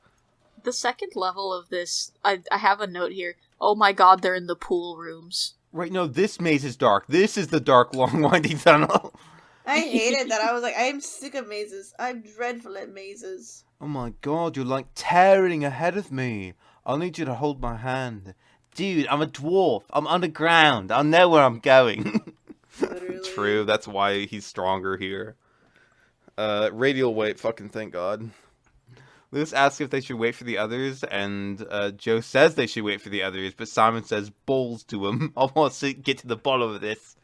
[SPEAKER 1] The second level of this, I have a note here. Oh my god, they're in the pool rooms.
[SPEAKER 6] Right, no, this maze is dark. This is the dark, long, winding tunnel.
[SPEAKER 4] I hated that. I was I am sick of mazes. I'm dreadful at mazes.
[SPEAKER 6] Oh my god, you're tearing ahead of me. I'll need you to hold my hand. Dude, I'm a dwarf. I'm underground. I know where I'm going. True, that's why he's stronger here. Radial wait, fucking thank god. Lewis asks if they should wait for the others, and Joe says they should wait for the others, but Simon says balls to him. I want to get to the bottom of this.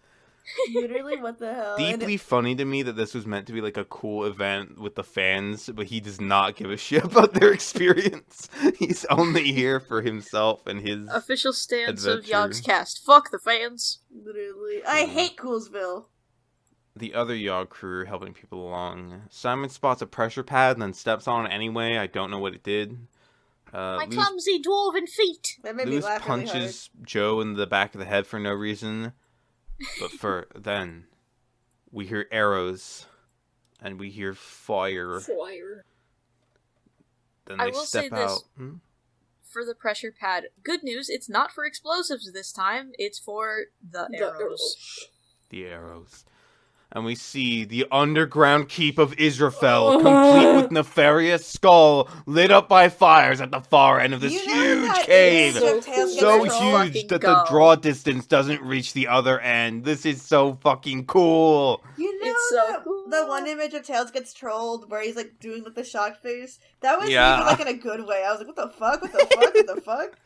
[SPEAKER 4] Literally, what the hell?
[SPEAKER 6] Deeply funny to me that this was meant to be like a cool event with the fans, but he does not give a shit about their experience. He's only here for himself and his
[SPEAKER 1] official stance
[SPEAKER 6] adventure.
[SPEAKER 1] of Yogscast. Fuck the fans.
[SPEAKER 4] Literally. I hate Coolsville.
[SPEAKER 6] The other Yog crew are helping people along. Simon spots a pressure pad and then steps on it anyway. I don't know what it did.
[SPEAKER 1] My clumsy dwarven feet.
[SPEAKER 4] That made me
[SPEAKER 6] Lewis
[SPEAKER 4] laugh really hard.
[SPEAKER 6] punches Joe in the back of the head for no reason. But then we hear arrows and we hear fire. Then
[SPEAKER 1] I
[SPEAKER 6] they
[SPEAKER 1] will
[SPEAKER 6] step
[SPEAKER 1] say this.
[SPEAKER 6] out.
[SPEAKER 1] For the pressure pad, good news, it's not for explosives this time, it's for the arrows.
[SPEAKER 6] The arrows. And we see the underground keep of Israphel, complete with nefarious skull, lit up by fires at the far end of this huge cave. So huge that the draw distance doesn't reach the other end. This is so fucking cool.
[SPEAKER 4] You know,
[SPEAKER 1] It's so cool.
[SPEAKER 4] the one image of Tails gets trolled where he's like doing like the shock face? That was
[SPEAKER 6] Yeah.
[SPEAKER 4] even, like in a good way. I was like, what the fuck? What the fuck? What the fuck?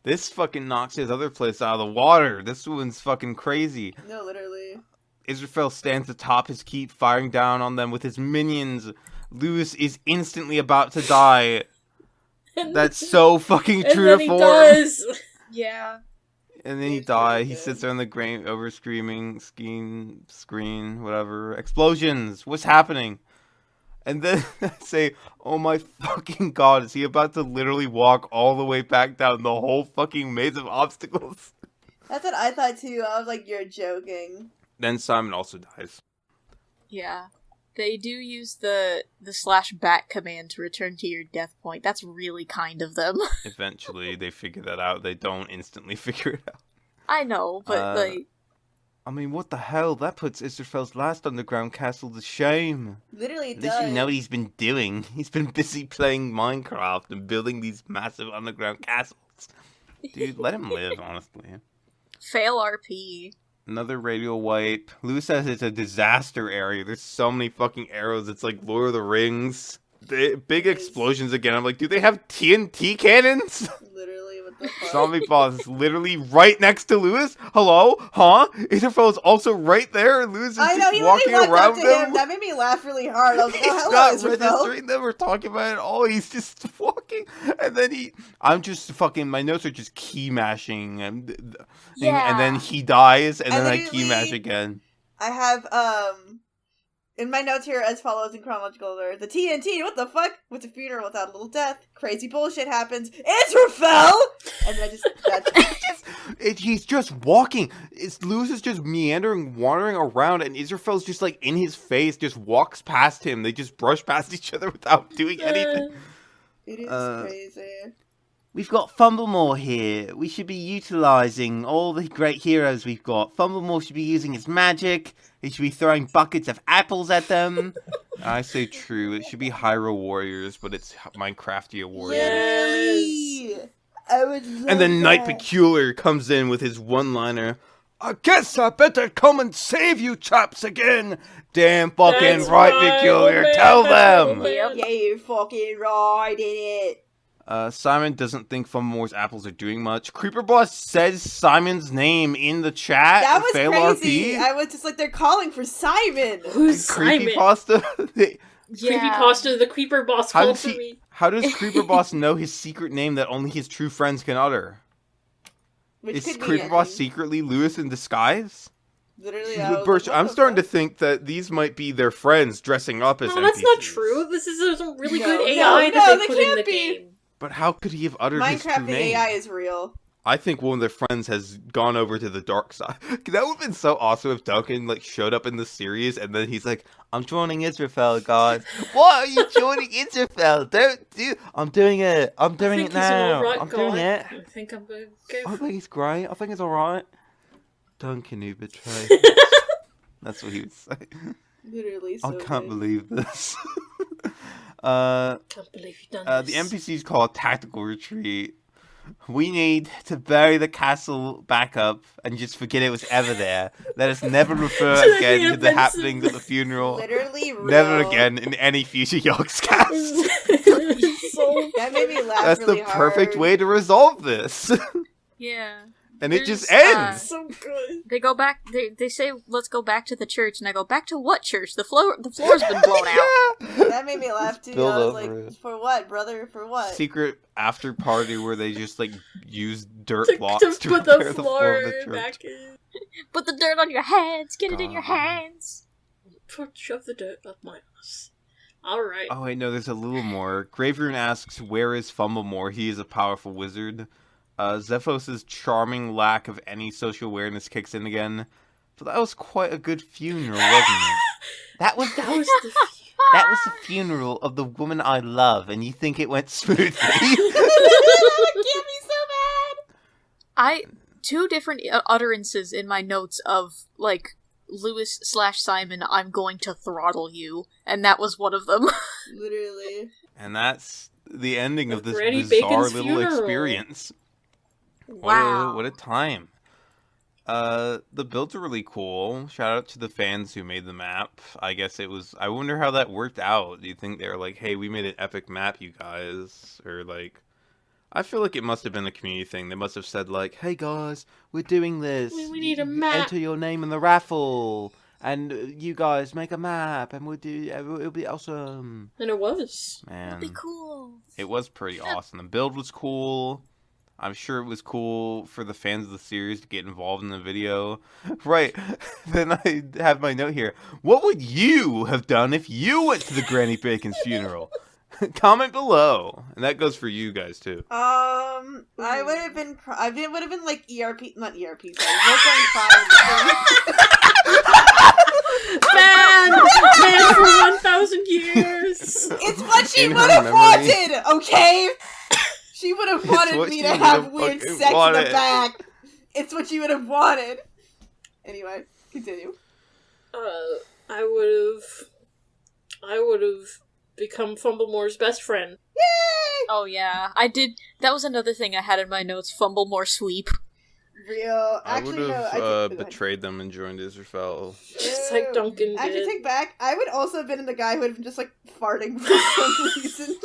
[SPEAKER 6] This fucking knocks his other place out of the water. This one's fucking crazy.
[SPEAKER 4] No, literally.
[SPEAKER 6] Israphel stands atop his keep, firing down on them with his minions. Lewis is instantly about to die. That's so fucking true to form.
[SPEAKER 1] Yeah.
[SPEAKER 6] And then he
[SPEAKER 4] It's
[SPEAKER 6] dies.
[SPEAKER 4] really
[SPEAKER 6] He
[SPEAKER 4] good.
[SPEAKER 6] sits there on the grain over screen, whatever. Explosions! What's happening? And then I say, oh my fucking god, is he about to literally walk all the way back down the whole fucking maze of obstacles?
[SPEAKER 4] That's what I thought too. I was like, you're joking.
[SPEAKER 6] Then Simon also dies.
[SPEAKER 1] Yeah. They do use the /back command to return to your death point. That's really kind of them.
[SPEAKER 6] Eventually, they figure that out. They don't instantly figure it out.
[SPEAKER 1] I know, but like...
[SPEAKER 6] I mean, what the hell? That puts Israphel's last underground castle to shame.
[SPEAKER 4] Literally
[SPEAKER 6] At
[SPEAKER 4] it
[SPEAKER 6] least
[SPEAKER 4] does.
[SPEAKER 6] you know what he's been doing. He's been busy playing Minecraft and building these massive underground castles. Dude, let him live, honestly.
[SPEAKER 1] Fail RP.
[SPEAKER 6] Another radial wipe. Lou says it's a disaster area. There's so many fucking arrows. It's like Lord of the Rings. Big explosions again. I'm like, do they have TNT cannons?
[SPEAKER 4] Literally, what the fuck?
[SPEAKER 6] Zombie boss is literally right next to Lewis. Hello? Huh? Israphel is also right there, and Lewis is
[SPEAKER 4] I know,
[SPEAKER 6] just
[SPEAKER 4] he
[SPEAKER 6] walking
[SPEAKER 4] literally walked
[SPEAKER 6] around
[SPEAKER 4] up to
[SPEAKER 6] them.
[SPEAKER 4] him. That made me laugh really hard. I was like,
[SPEAKER 6] He's
[SPEAKER 4] oh,
[SPEAKER 6] not
[SPEAKER 4] hello, Israphel.
[SPEAKER 6] registering them or talking about it at all. He's just walking, and then I'm just fucking. My notes are just key mashing, and then he dies, and then I key mash again.
[SPEAKER 4] I have, in my notes here as follows in chronological order. The TNT, what the fuck? What's a funeral without a little death? Crazy bullshit happens. Israphel! And then
[SPEAKER 6] He's just walking. Lewis is just meandering, wandering around, and Israphel's just like in his face, just walks past him. They just brush past each other without doing anything.
[SPEAKER 4] It is crazy.
[SPEAKER 6] We've got Fumblemore here. We should be utilising all the great heroes we've got. Fumblemore should be using his magic. He should be throwing buckets of apples at them. I say true. It should be Hyrule Warriors, but it's Minecraftia Warriors.
[SPEAKER 4] Literally! I would love
[SPEAKER 6] And then Knight
[SPEAKER 4] that.
[SPEAKER 6] Peculiar comes in with his one-liner. I guess I better come and save you chaps again. Damn fucking
[SPEAKER 3] That's
[SPEAKER 6] right,
[SPEAKER 3] right,
[SPEAKER 6] Peculiar.
[SPEAKER 3] old man,
[SPEAKER 6] Tell
[SPEAKER 3] that's
[SPEAKER 6] them.
[SPEAKER 3] old man.
[SPEAKER 4] Yeah, you fucking right in it.
[SPEAKER 6] Simon doesn't think Fumblemore's apples are doing much. Creeper Boss says Simon's name in the chat.
[SPEAKER 4] That was
[SPEAKER 6] Fail
[SPEAKER 4] crazy.
[SPEAKER 6] RP.
[SPEAKER 4] I was just like, they're calling for Simon.
[SPEAKER 3] Who's Simon?
[SPEAKER 6] Creepypasta.
[SPEAKER 3] Creepypasta, the Creeper Boss
[SPEAKER 6] How
[SPEAKER 3] called
[SPEAKER 6] does
[SPEAKER 3] for
[SPEAKER 6] he-
[SPEAKER 3] me.
[SPEAKER 6] How does Creeper Boss know his secret name that only his true friends can utter?
[SPEAKER 4] Which
[SPEAKER 6] Is
[SPEAKER 4] could be
[SPEAKER 6] Creeper Boss
[SPEAKER 4] anything.
[SPEAKER 6] secretly Lewis in disguise?
[SPEAKER 4] Literally, I was
[SPEAKER 6] Birch,
[SPEAKER 4] like, what
[SPEAKER 6] I'm
[SPEAKER 4] the
[SPEAKER 6] starting to
[SPEAKER 4] fuck?
[SPEAKER 6] think that these might be their friends dressing up as
[SPEAKER 3] No, that's not
[SPEAKER 6] NPCs.
[SPEAKER 3] true. This is some really
[SPEAKER 4] No,
[SPEAKER 3] good
[SPEAKER 4] no,
[SPEAKER 3] AI
[SPEAKER 4] no,
[SPEAKER 3] that
[SPEAKER 4] they
[SPEAKER 3] they put in
[SPEAKER 4] can't
[SPEAKER 3] the
[SPEAKER 4] be.
[SPEAKER 3] game.
[SPEAKER 6] But how could he have uttered his true
[SPEAKER 4] Minecraft the
[SPEAKER 6] name?
[SPEAKER 4] AI is real.
[SPEAKER 6] I think one of their friends has gone over to the dark side. That would have been so awesome if Duncan showed up in the series and then he's like, I'm joining Israphel, God. What are you joining Israphel? Don't do. I'm doing it. I'm doing it now. I'm doing it.
[SPEAKER 3] I think I'm going to
[SPEAKER 6] I
[SPEAKER 3] go.
[SPEAKER 6] think it's great. I think it's alright. Duncan, you betray. That's what he would say.
[SPEAKER 4] Literally, so
[SPEAKER 6] I can't
[SPEAKER 4] good.
[SPEAKER 6] believe this.
[SPEAKER 3] Can't believe you've done
[SPEAKER 6] The
[SPEAKER 3] this.
[SPEAKER 6] NPCs call a tactical retreat. We need to bury the castle back up and just forget it was ever there. Let us never refer
[SPEAKER 3] To the
[SPEAKER 6] again to the
[SPEAKER 3] events
[SPEAKER 6] happenings
[SPEAKER 3] of-
[SPEAKER 6] at the funeral.
[SPEAKER 4] Literally real.
[SPEAKER 6] Never again in any future Yogscast.
[SPEAKER 3] So
[SPEAKER 4] That made me laugh
[SPEAKER 6] That's
[SPEAKER 4] really
[SPEAKER 6] the perfect
[SPEAKER 4] hard.
[SPEAKER 6] way to resolve this.
[SPEAKER 1] Yeah.
[SPEAKER 6] And it just ends!
[SPEAKER 3] So good.
[SPEAKER 1] They go back, they say, let's go back to the church, and I go, back to what church? The floor's been blown out.
[SPEAKER 4] That made me laugh too.
[SPEAKER 6] Build
[SPEAKER 4] I was
[SPEAKER 6] over
[SPEAKER 4] like,
[SPEAKER 6] it.
[SPEAKER 4] for what, brother? For what?
[SPEAKER 6] Secret after party where they just, like, use dirt blocks
[SPEAKER 3] to put
[SPEAKER 6] repair
[SPEAKER 3] the floor
[SPEAKER 6] of the church.
[SPEAKER 3] back in.
[SPEAKER 1] Put the dirt on your hands, get it in your hands.
[SPEAKER 3] Shove the dirt up my ass. Alright.
[SPEAKER 6] Oh wait, no, there's a little more. Graveroon asks, where is Fumblemore? He is a powerful wizard. Zephos' charming lack of any social awareness kicks in again. But that was quite a good funeral, wasn't it? That was the funeral of the woman I love, and you think it went smoothly?
[SPEAKER 4] It can't be so bad!
[SPEAKER 1] Two different utterances in my notes of, like, Lewis/Simon, I'm going to throttle you, and that was one of them.
[SPEAKER 4] Literally.
[SPEAKER 6] And that's the ending of this
[SPEAKER 3] Granny
[SPEAKER 6] bizarre
[SPEAKER 3] Bacon's
[SPEAKER 6] little
[SPEAKER 3] funeral.
[SPEAKER 6] experience.
[SPEAKER 1] Wow.
[SPEAKER 6] What a time. The builds are really cool. Shout out to the fans who made the map. I wonder how that worked out. Do you think they were like, hey, we made an epic map, you guys? Or like, I feel like it must have been a community thing. They must have said like, hey guys, we're doing this.
[SPEAKER 3] We need a map.
[SPEAKER 6] Enter your name in the raffle. And you guys make a map and it'll be awesome.
[SPEAKER 3] And it was.
[SPEAKER 6] Man.
[SPEAKER 1] That'd be cool.
[SPEAKER 6] It was pretty awesome. The build was cool. I'm sure it was cool for the fans of the series to get involved in the video. Right. Then I have my note here. What would you have done if you went to the Granny Bacon's funeral? Comment below. And that goes for you guys too.
[SPEAKER 4] I would have been. Would have been like not ERP. Sorry, Work
[SPEAKER 3] Man for 1,000 years.
[SPEAKER 4] It's what she
[SPEAKER 6] In her
[SPEAKER 4] would have
[SPEAKER 6] memory.
[SPEAKER 4] wanted. Okay. She would have wanted
[SPEAKER 6] what
[SPEAKER 4] me
[SPEAKER 6] she
[SPEAKER 4] to
[SPEAKER 6] would
[SPEAKER 4] have
[SPEAKER 6] have
[SPEAKER 4] weird
[SPEAKER 6] fucking
[SPEAKER 4] sex in
[SPEAKER 6] wanted.
[SPEAKER 4] the back. It's what she would have wanted. Anyway, continue.
[SPEAKER 3] I would have become Fumblemore's best friend.
[SPEAKER 4] Yay!
[SPEAKER 1] Oh yeah, I did. That was another thing I had in my notes. Fumblemore sweep.
[SPEAKER 4] Real.
[SPEAKER 6] I
[SPEAKER 4] Actually,
[SPEAKER 6] would
[SPEAKER 4] no.
[SPEAKER 6] have betrayed them and joined Israphel.
[SPEAKER 3] Just like Duncan
[SPEAKER 4] I
[SPEAKER 3] did.
[SPEAKER 4] take back. I would also have been the guy who would have been just like farting for some reason.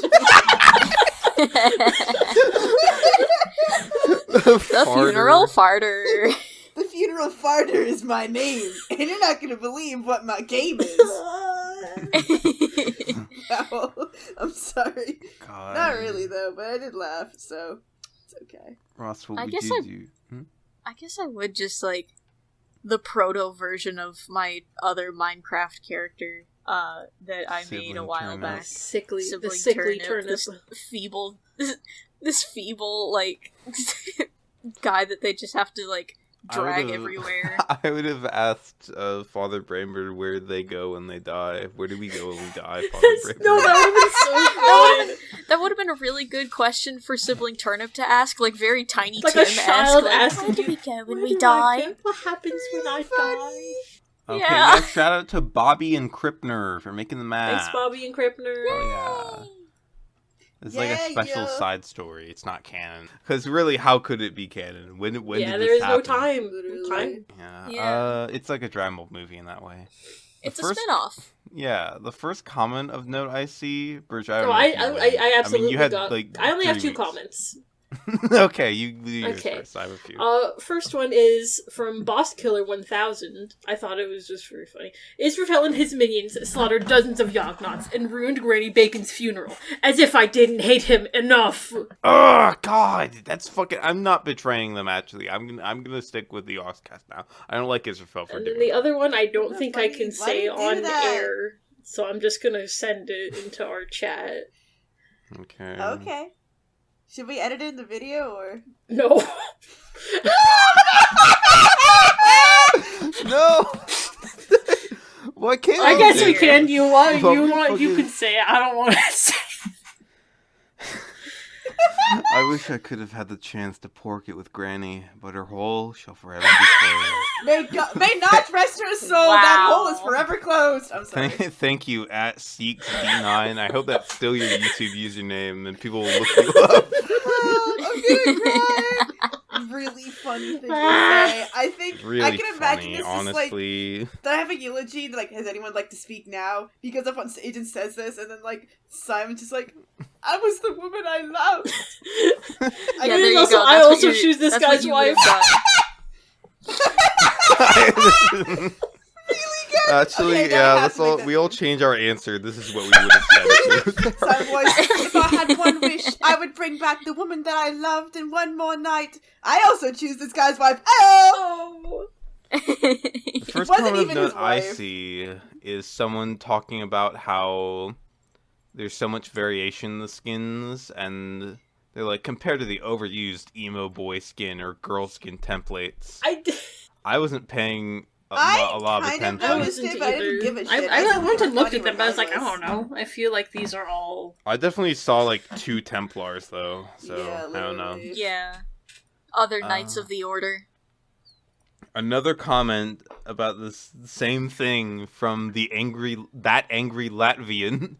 [SPEAKER 1] The funeral farter.
[SPEAKER 4] The funeral farter is my name, and you're not gonna believe what my game is. No, I'm sorry.
[SPEAKER 6] God.
[SPEAKER 4] Not really though, but I did laugh, so it's okay.
[SPEAKER 6] Ross, what
[SPEAKER 1] I
[SPEAKER 6] would
[SPEAKER 1] guess
[SPEAKER 6] you
[SPEAKER 1] I-
[SPEAKER 6] do?
[SPEAKER 1] I guess I would just like the proto version of my other Minecraft character that I made a while
[SPEAKER 6] Turnip.
[SPEAKER 1] back.
[SPEAKER 3] The
[SPEAKER 1] Sibling
[SPEAKER 3] sickly turnip.
[SPEAKER 1] This feeble like guy that they just have to like drag everywhere.
[SPEAKER 6] I would have asked Father Brainbird where they go when they die. Where do we go when we die, Father Brainbird?
[SPEAKER 3] No, that would have been so good.
[SPEAKER 1] That would have been a really good question for Sibling Turnip to ask, like very Tiny
[SPEAKER 3] Like
[SPEAKER 1] Tim
[SPEAKER 3] a child
[SPEAKER 1] like,
[SPEAKER 3] asking
[SPEAKER 1] where do
[SPEAKER 3] you,
[SPEAKER 1] we go when
[SPEAKER 3] Where
[SPEAKER 1] we
[SPEAKER 3] do I
[SPEAKER 1] die?
[SPEAKER 3] go? What happens when I die?
[SPEAKER 6] Okay,
[SPEAKER 1] Yeah.
[SPEAKER 6] yeah, shout out to Bobby and Krippner for making the map.
[SPEAKER 3] Thanks, Bobby and Krippner.
[SPEAKER 6] Oh, yeah. It's like a
[SPEAKER 4] Yeah,
[SPEAKER 6] special
[SPEAKER 4] yeah.
[SPEAKER 6] side story. It's not canon. Because really, how could it be canon? When
[SPEAKER 3] Yeah,
[SPEAKER 6] did
[SPEAKER 3] there
[SPEAKER 6] this
[SPEAKER 3] is no
[SPEAKER 6] happen?
[SPEAKER 3] time.
[SPEAKER 4] Literally.
[SPEAKER 6] Yeah. It's like a Dragon Ball movie in that way.
[SPEAKER 1] It's
[SPEAKER 6] The
[SPEAKER 1] a spin-off.
[SPEAKER 6] Yeah, the first comment of note I see, Birch, I don't
[SPEAKER 3] No,
[SPEAKER 6] know if you
[SPEAKER 3] I
[SPEAKER 6] know.
[SPEAKER 3] absolutely
[SPEAKER 6] you had,
[SPEAKER 3] got.
[SPEAKER 6] like,
[SPEAKER 3] I only have
[SPEAKER 6] 3
[SPEAKER 3] 2
[SPEAKER 6] weeks.
[SPEAKER 3] comments.
[SPEAKER 6] Okay, you do yours
[SPEAKER 3] Okay.
[SPEAKER 6] first. I have a few.
[SPEAKER 3] First one is from Boss Killer 1000. I thought it was just very funny. Israphel and his minions slaughtered dozens of Yognauts and ruined Granny Bacon's funeral. As if I didn't hate him enough.
[SPEAKER 6] Oh God, that's fucking. I'm not betraying them. Actually, I'm gonna stick with the Yogscast now. I don't like Israphel for
[SPEAKER 3] And
[SPEAKER 6] doing
[SPEAKER 3] then the
[SPEAKER 6] that.
[SPEAKER 3] other one I don't think I
[SPEAKER 4] Why
[SPEAKER 3] can
[SPEAKER 4] do
[SPEAKER 3] say
[SPEAKER 4] you do
[SPEAKER 3] on
[SPEAKER 4] that?
[SPEAKER 3] air, so I'm just gonna send it into our chat.
[SPEAKER 6] Okay.
[SPEAKER 4] Okay. Should we edit it in the video or?
[SPEAKER 3] No.
[SPEAKER 6] No. Why can't
[SPEAKER 3] I
[SPEAKER 6] we
[SPEAKER 3] guess
[SPEAKER 6] say
[SPEAKER 3] we
[SPEAKER 6] it?
[SPEAKER 3] can. You want?
[SPEAKER 6] But
[SPEAKER 3] You
[SPEAKER 6] we
[SPEAKER 3] want? You
[SPEAKER 6] fucking-
[SPEAKER 3] can say it. I don't want to say.
[SPEAKER 6] I wish I could have had the chance to pork it with Granny, but her hole shall forever be closed.
[SPEAKER 4] May not rest her soul. That hole is forever closed. I'm sorry.
[SPEAKER 6] Thank you, at SeeksD9. I hope that's still your YouTube username and people will look you up.
[SPEAKER 4] I'm gonna cry. Really funny thing to say. I think
[SPEAKER 6] Really
[SPEAKER 4] I can imagine
[SPEAKER 6] funny,
[SPEAKER 4] this
[SPEAKER 6] honestly.
[SPEAKER 4] is like. Do I have a eulogy? Like, has anyone like to speak now? He goes up on stage and says this, and then like Simon's just like, I was the woman I loved.
[SPEAKER 1] Yeah, there you go.
[SPEAKER 3] I
[SPEAKER 1] That's what
[SPEAKER 3] also
[SPEAKER 1] you-
[SPEAKER 3] choose this
[SPEAKER 1] that's what
[SPEAKER 3] guy's
[SPEAKER 1] you would
[SPEAKER 3] wife.
[SPEAKER 1] have done.
[SPEAKER 2] Actually,
[SPEAKER 4] Okay, now I
[SPEAKER 2] yeah,
[SPEAKER 4] have
[SPEAKER 2] let's
[SPEAKER 4] to make
[SPEAKER 2] all
[SPEAKER 4] that-
[SPEAKER 2] we all change our answer. This is what we would have said.
[SPEAKER 4] Some voice, if I had one wish, I would bring back the woman that I loved in one more night. I also choose this guy's wife. Oh!
[SPEAKER 2] The first
[SPEAKER 4] wasn't
[SPEAKER 2] comment of
[SPEAKER 4] even his
[SPEAKER 2] note I
[SPEAKER 4] wife.
[SPEAKER 2] see is someone talking about how there's so much variation in the skins, and they're like, compared to the overused emo boy skin or girl skin templates. I wasn't paying a lot of
[SPEAKER 4] I kind of
[SPEAKER 2] attention.
[SPEAKER 4] noticed it, but I didn't give a shit.
[SPEAKER 3] I went and looked
[SPEAKER 4] funny
[SPEAKER 3] at them, but I was like, I
[SPEAKER 4] regardless.
[SPEAKER 3] don't know. I feel like these are all.
[SPEAKER 2] I definitely saw like 2 Templars though, so
[SPEAKER 4] Yeah,
[SPEAKER 2] I don't know.
[SPEAKER 4] literally.
[SPEAKER 1] Yeah. Other Knights of the Order.
[SPEAKER 2] Another comment about this same thing from that angry Latvian.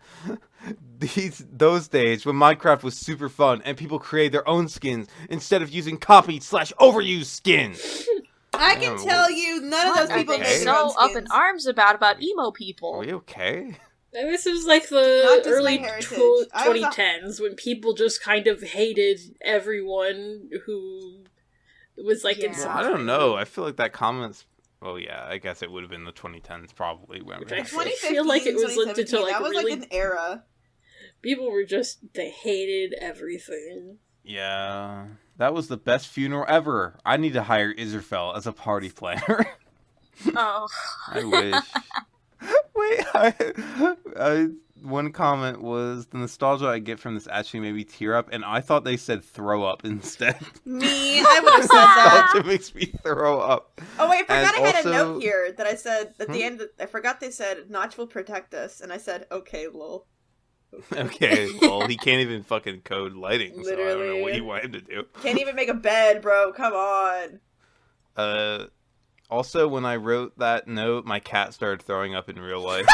[SPEAKER 2] Those days when Minecraft was super fun and people created their own skins instead of using copied/overused skins.
[SPEAKER 4] I can tell you, none of those
[SPEAKER 1] What are
[SPEAKER 4] people
[SPEAKER 1] they
[SPEAKER 4] made their own
[SPEAKER 1] so up in
[SPEAKER 4] skins.
[SPEAKER 1] arms about emo
[SPEAKER 2] Are
[SPEAKER 1] people?
[SPEAKER 2] we okay?
[SPEAKER 3] This was like
[SPEAKER 4] Not
[SPEAKER 3] the
[SPEAKER 4] just my
[SPEAKER 3] early
[SPEAKER 4] heritage. I was a-
[SPEAKER 3] 2010s when people just kind of hated everyone who was like in
[SPEAKER 1] Yeah.
[SPEAKER 3] some
[SPEAKER 2] Well, I don't
[SPEAKER 3] kind
[SPEAKER 2] know.
[SPEAKER 3] of-
[SPEAKER 2] I feel like that comment's. Well, yeah, I guess it would have been the 2010s probably. When
[SPEAKER 3] Which I
[SPEAKER 2] we-
[SPEAKER 4] 2015,
[SPEAKER 3] feel like it was linked to,
[SPEAKER 4] 2017,
[SPEAKER 3] like,
[SPEAKER 4] that was
[SPEAKER 3] really-
[SPEAKER 4] like an era.
[SPEAKER 3] People were just, they hated everything.
[SPEAKER 2] Yeah, that was the best funeral ever. I need to hire Israphel as a party planner.
[SPEAKER 1] Oh.
[SPEAKER 2] I wish. Wait, one comment was the nostalgia I get from this actually made me tear up, and I thought they said throw up instead.
[SPEAKER 4] Me, I would have said that.
[SPEAKER 2] Nostalgia makes me throw up.
[SPEAKER 4] Oh wait, I forgot
[SPEAKER 2] And
[SPEAKER 4] I had
[SPEAKER 2] also-
[SPEAKER 4] a note here that I said at the
[SPEAKER 2] Hmm?
[SPEAKER 4] end. I forgot they said Notch will protect us, and I said, "Okay, lol."
[SPEAKER 2] Okay, well, he can't even fucking code lighting, so I don't know
[SPEAKER 4] Literally.
[SPEAKER 2] what you want him to do.
[SPEAKER 4] Can't even make a bed, bro. Come on.
[SPEAKER 2] Also, when I wrote that note, my cat started throwing up in real life.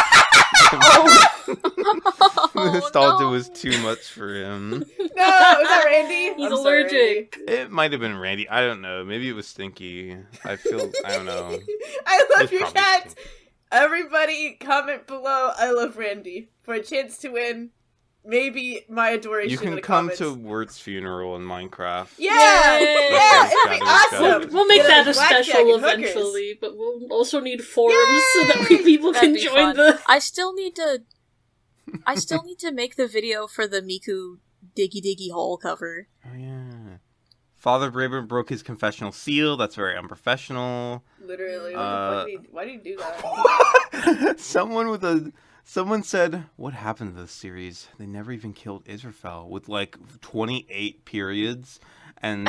[SPEAKER 2] Nostalgia
[SPEAKER 1] no.
[SPEAKER 2] was too much for him.
[SPEAKER 4] No, is that Randy?
[SPEAKER 3] He's
[SPEAKER 4] I'm sorry,
[SPEAKER 3] allergic.
[SPEAKER 2] It might have been Randy. I don't know. Maybe it was Stinky. I don't know.
[SPEAKER 4] Randy. I love
[SPEAKER 2] It's
[SPEAKER 4] your
[SPEAKER 2] probably
[SPEAKER 4] cat.
[SPEAKER 2] Stinky.
[SPEAKER 4] Everybody, comment below. I love Randy for a chance to win. Maybe my adoration.
[SPEAKER 2] You
[SPEAKER 4] in
[SPEAKER 2] can
[SPEAKER 4] the
[SPEAKER 2] come
[SPEAKER 4] comments.
[SPEAKER 2] to Wirt's funeral in Minecraft.
[SPEAKER 4] Yeah,
[SPEAKER 3] Yay!
[SPEAKER 4] yeah, it'd be
[SPEAKER 2] Shadow
[SPEAKER 4] awesome.
[SPEAKER 2] Discovery.
[SPEAKER 3] We'll make
[SPEAKER 4] Yeah,
[SPEAKER 3] that a
[SPEAKER 4] blackjack
[SPEAKER 3] special
[SPEAKER 4] and hookers.
[SPEAKER 3] eventually, but we'll also need forums so that people
[SPEAKER 1] That'd
[SPEAKER 3] can
[SPEAKER 1] be
[SPEAKER 3] join
[SPEAKER 1] fun.
[SPEAKER 3] the.
[SPEAKER 1] I still need to make the video for the Miku Diggy Diggy Hole cover.
[SPEAKER 2] Oh yeah. Father Braben broke his confessional seal. That's very unprofessional.
[SPEAKER 4] Literally,
[SPEAKER 2] Uh,
[SPEAKER 4] why do you do that?
[SPEAKER 2] Someone said, "What happened to this series? They never even killed Israphel with like 28 periods." And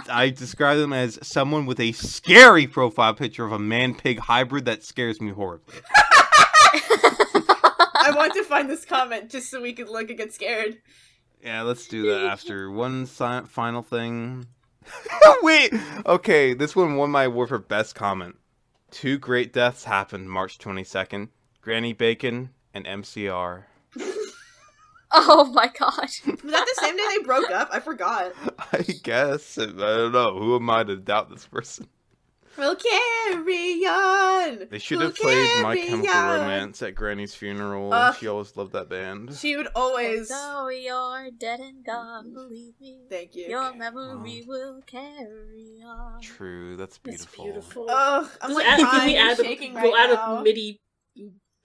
[SPEAKER 2] I describe them as someone with a scary profile picture of a man-pig hybrid that scares me horribly.
[SPEAKER 4] I want to find this comment just so we can look and get scared.
[SPEAKER 2] Yeah, let's do that after. One final thing. Wait! Okay, this one won my award for best comment. 2 great deaths happened March 22nd. Granny Bacon and MCR.
[SPEAKER 1] Oh my god.
[SPEAKER 4] Was that the same day they broke up? I forgot.
[SPEAKER 2] I guess. I don't know. Who am I to doubt this person?
[SPEAKER 4] We'll carry on.
[SPEAKER 2] They should
[SPEAKER 4] We'll
[SPEAKER 2] have played My
[SPEAKER 4] carry
[SPEAKER 2] Chemical
[SPEAKER 4] on.
[SPEAKER 2] Romance at Granny's funeral. She always loved that band.
[SPEAKER 4] She would always.
[SPEAKER 1] Though you're dead and gone, believe me.
[SPEAKER 4] Thank you.
[SPEAKER 1] Your memory will carry on.
[SPEAKER 2] True, that's
[SPEAKER 3] It's
[SPEAKER 2] beautiful.
[SPEAKER 3] beautiful.
[SPEAKER 4] Ugh, I'm
[SPEAKER 3] Just
[SPEAKER 4] like
[SPEAKER 3] add, can
[SPEAKER 4] crying
[SPEAKER 3] we
[SPEAKER 4] and
[SPEAKER 3] add
[SPEAKER 4] shaking
[SPEAKER 3] we'll
[SPEAKER 4] right
[SPEAKER 3] add
[SPEAKER 4] now.
[SPEAKER 3] a MIDI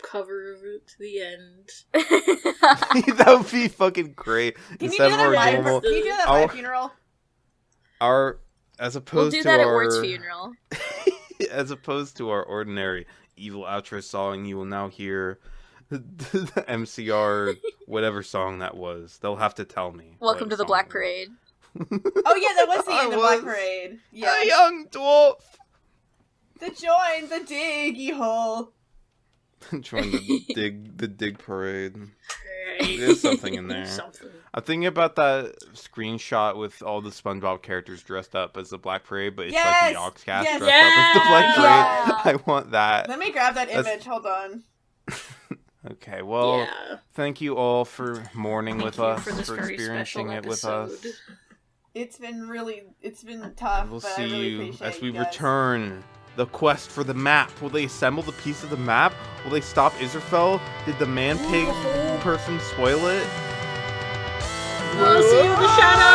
[SPEAKER 3] cover of it to the end.
[SPEAKER 2] That would be fucking great.
[SPEAKER 4] Can you do
[SPEAKER 2] Instead of
[SPEAKER 4] that
[SPEAKER 2] our
[SPEAKER 4] at my,
[SPEAKER 2] normal,
[SPEAKER 4] can you do that at
[SPEAKER 2] our-
[SPEAKER 4] my funeral?
[SPEAKER 2] as
[SPEAKER 1] We'll
[SPEAKER 2] opposed
[SPEAKER 1] do
[SPEAKER 2] to
[SPEAKER 1] that at
[SPEAKER 2] our
[SPEAKER 1] Wirt's funeral.
[SPEAKER 2] as opposed to our ordinary evil outro song, you will now hear the MCR whatever song that was. They'll have to tell me.
[SPEAKER 1] Welcome
[SPEAKER 2] what
[SPEAKER 1] to the
[SPEAKER 2] song
[SPEAKER 1] Black
[SPEAKER 2] it
[SPEAKER 1] Parade.
[SPEAKER 4] Oh yeah, that was the
[SPEAKER 2] I
[SPEAKER 4] end of Black
[SPEAKER 2] was
[SPEAKER 4] Parade.
[SPEAKER 2] was.
[SPEAKER 4] Yeah.
[SPEAKER 2] A young dwarf.
[SPEAKER 4] To join the diggy hole.
[SPEAKER 2] Join the dig parade.
[SPEAKER 3] Right.
[SPEAKER 2] There's something in there.
[SPEAKER 3] Something.
[SPEAKER 2] I'm thinking about that screenshot with all the SpongeBob characters dressed up as the Black Parade, but it's like
[SPEAKER 4] Yes!
[SPEAKER 2] the Yogscast
[SPEAKER 4] Yes!
[SPEAKER 2] dressed up as the Black
[SPEAKER 1] Yeah!
[SPEAKER 2] Parade. I want that.
[SPEAKER 4] Let me grab that
[SPEAKER 2] That's-
[SPEAKER 4] image. Hold on.
[SPEAKER 2] Okay, well,
[SPEAKER 3] Yeah.
[SPEAKER 2] thank you all for mourning
[SPEAKER 3] Thank
[SPEAKER 2] with
[SPEAKER 3] you
[SPEAKER 2] us,
[SPEAKER 3] for this very
[SPEAKER 2] experiencing
[SPEAKER 3] special
[SPEAKER 2] it with
[SPEAKER 3] episode.
[SPEAKER 2] us.
[SPEAKER 4] It's been tough.
[SPEAKER 2] We'll
[SPEAKER 4] but I
[SPEAKER 2] see
[SPEAKER 4] really
[SPEAKER 2] you
[SPEAKER 4] appreciate
[SPEAKER 2] as we
[SPEAKER 4] you guys.
[SPEAKER 2] return. The quest for the map. Will they assemble the piece of the map? Will they stop Israphel? Did the man-pig person spoil it?
[SPEAKER 3] We'll see you in the shadows.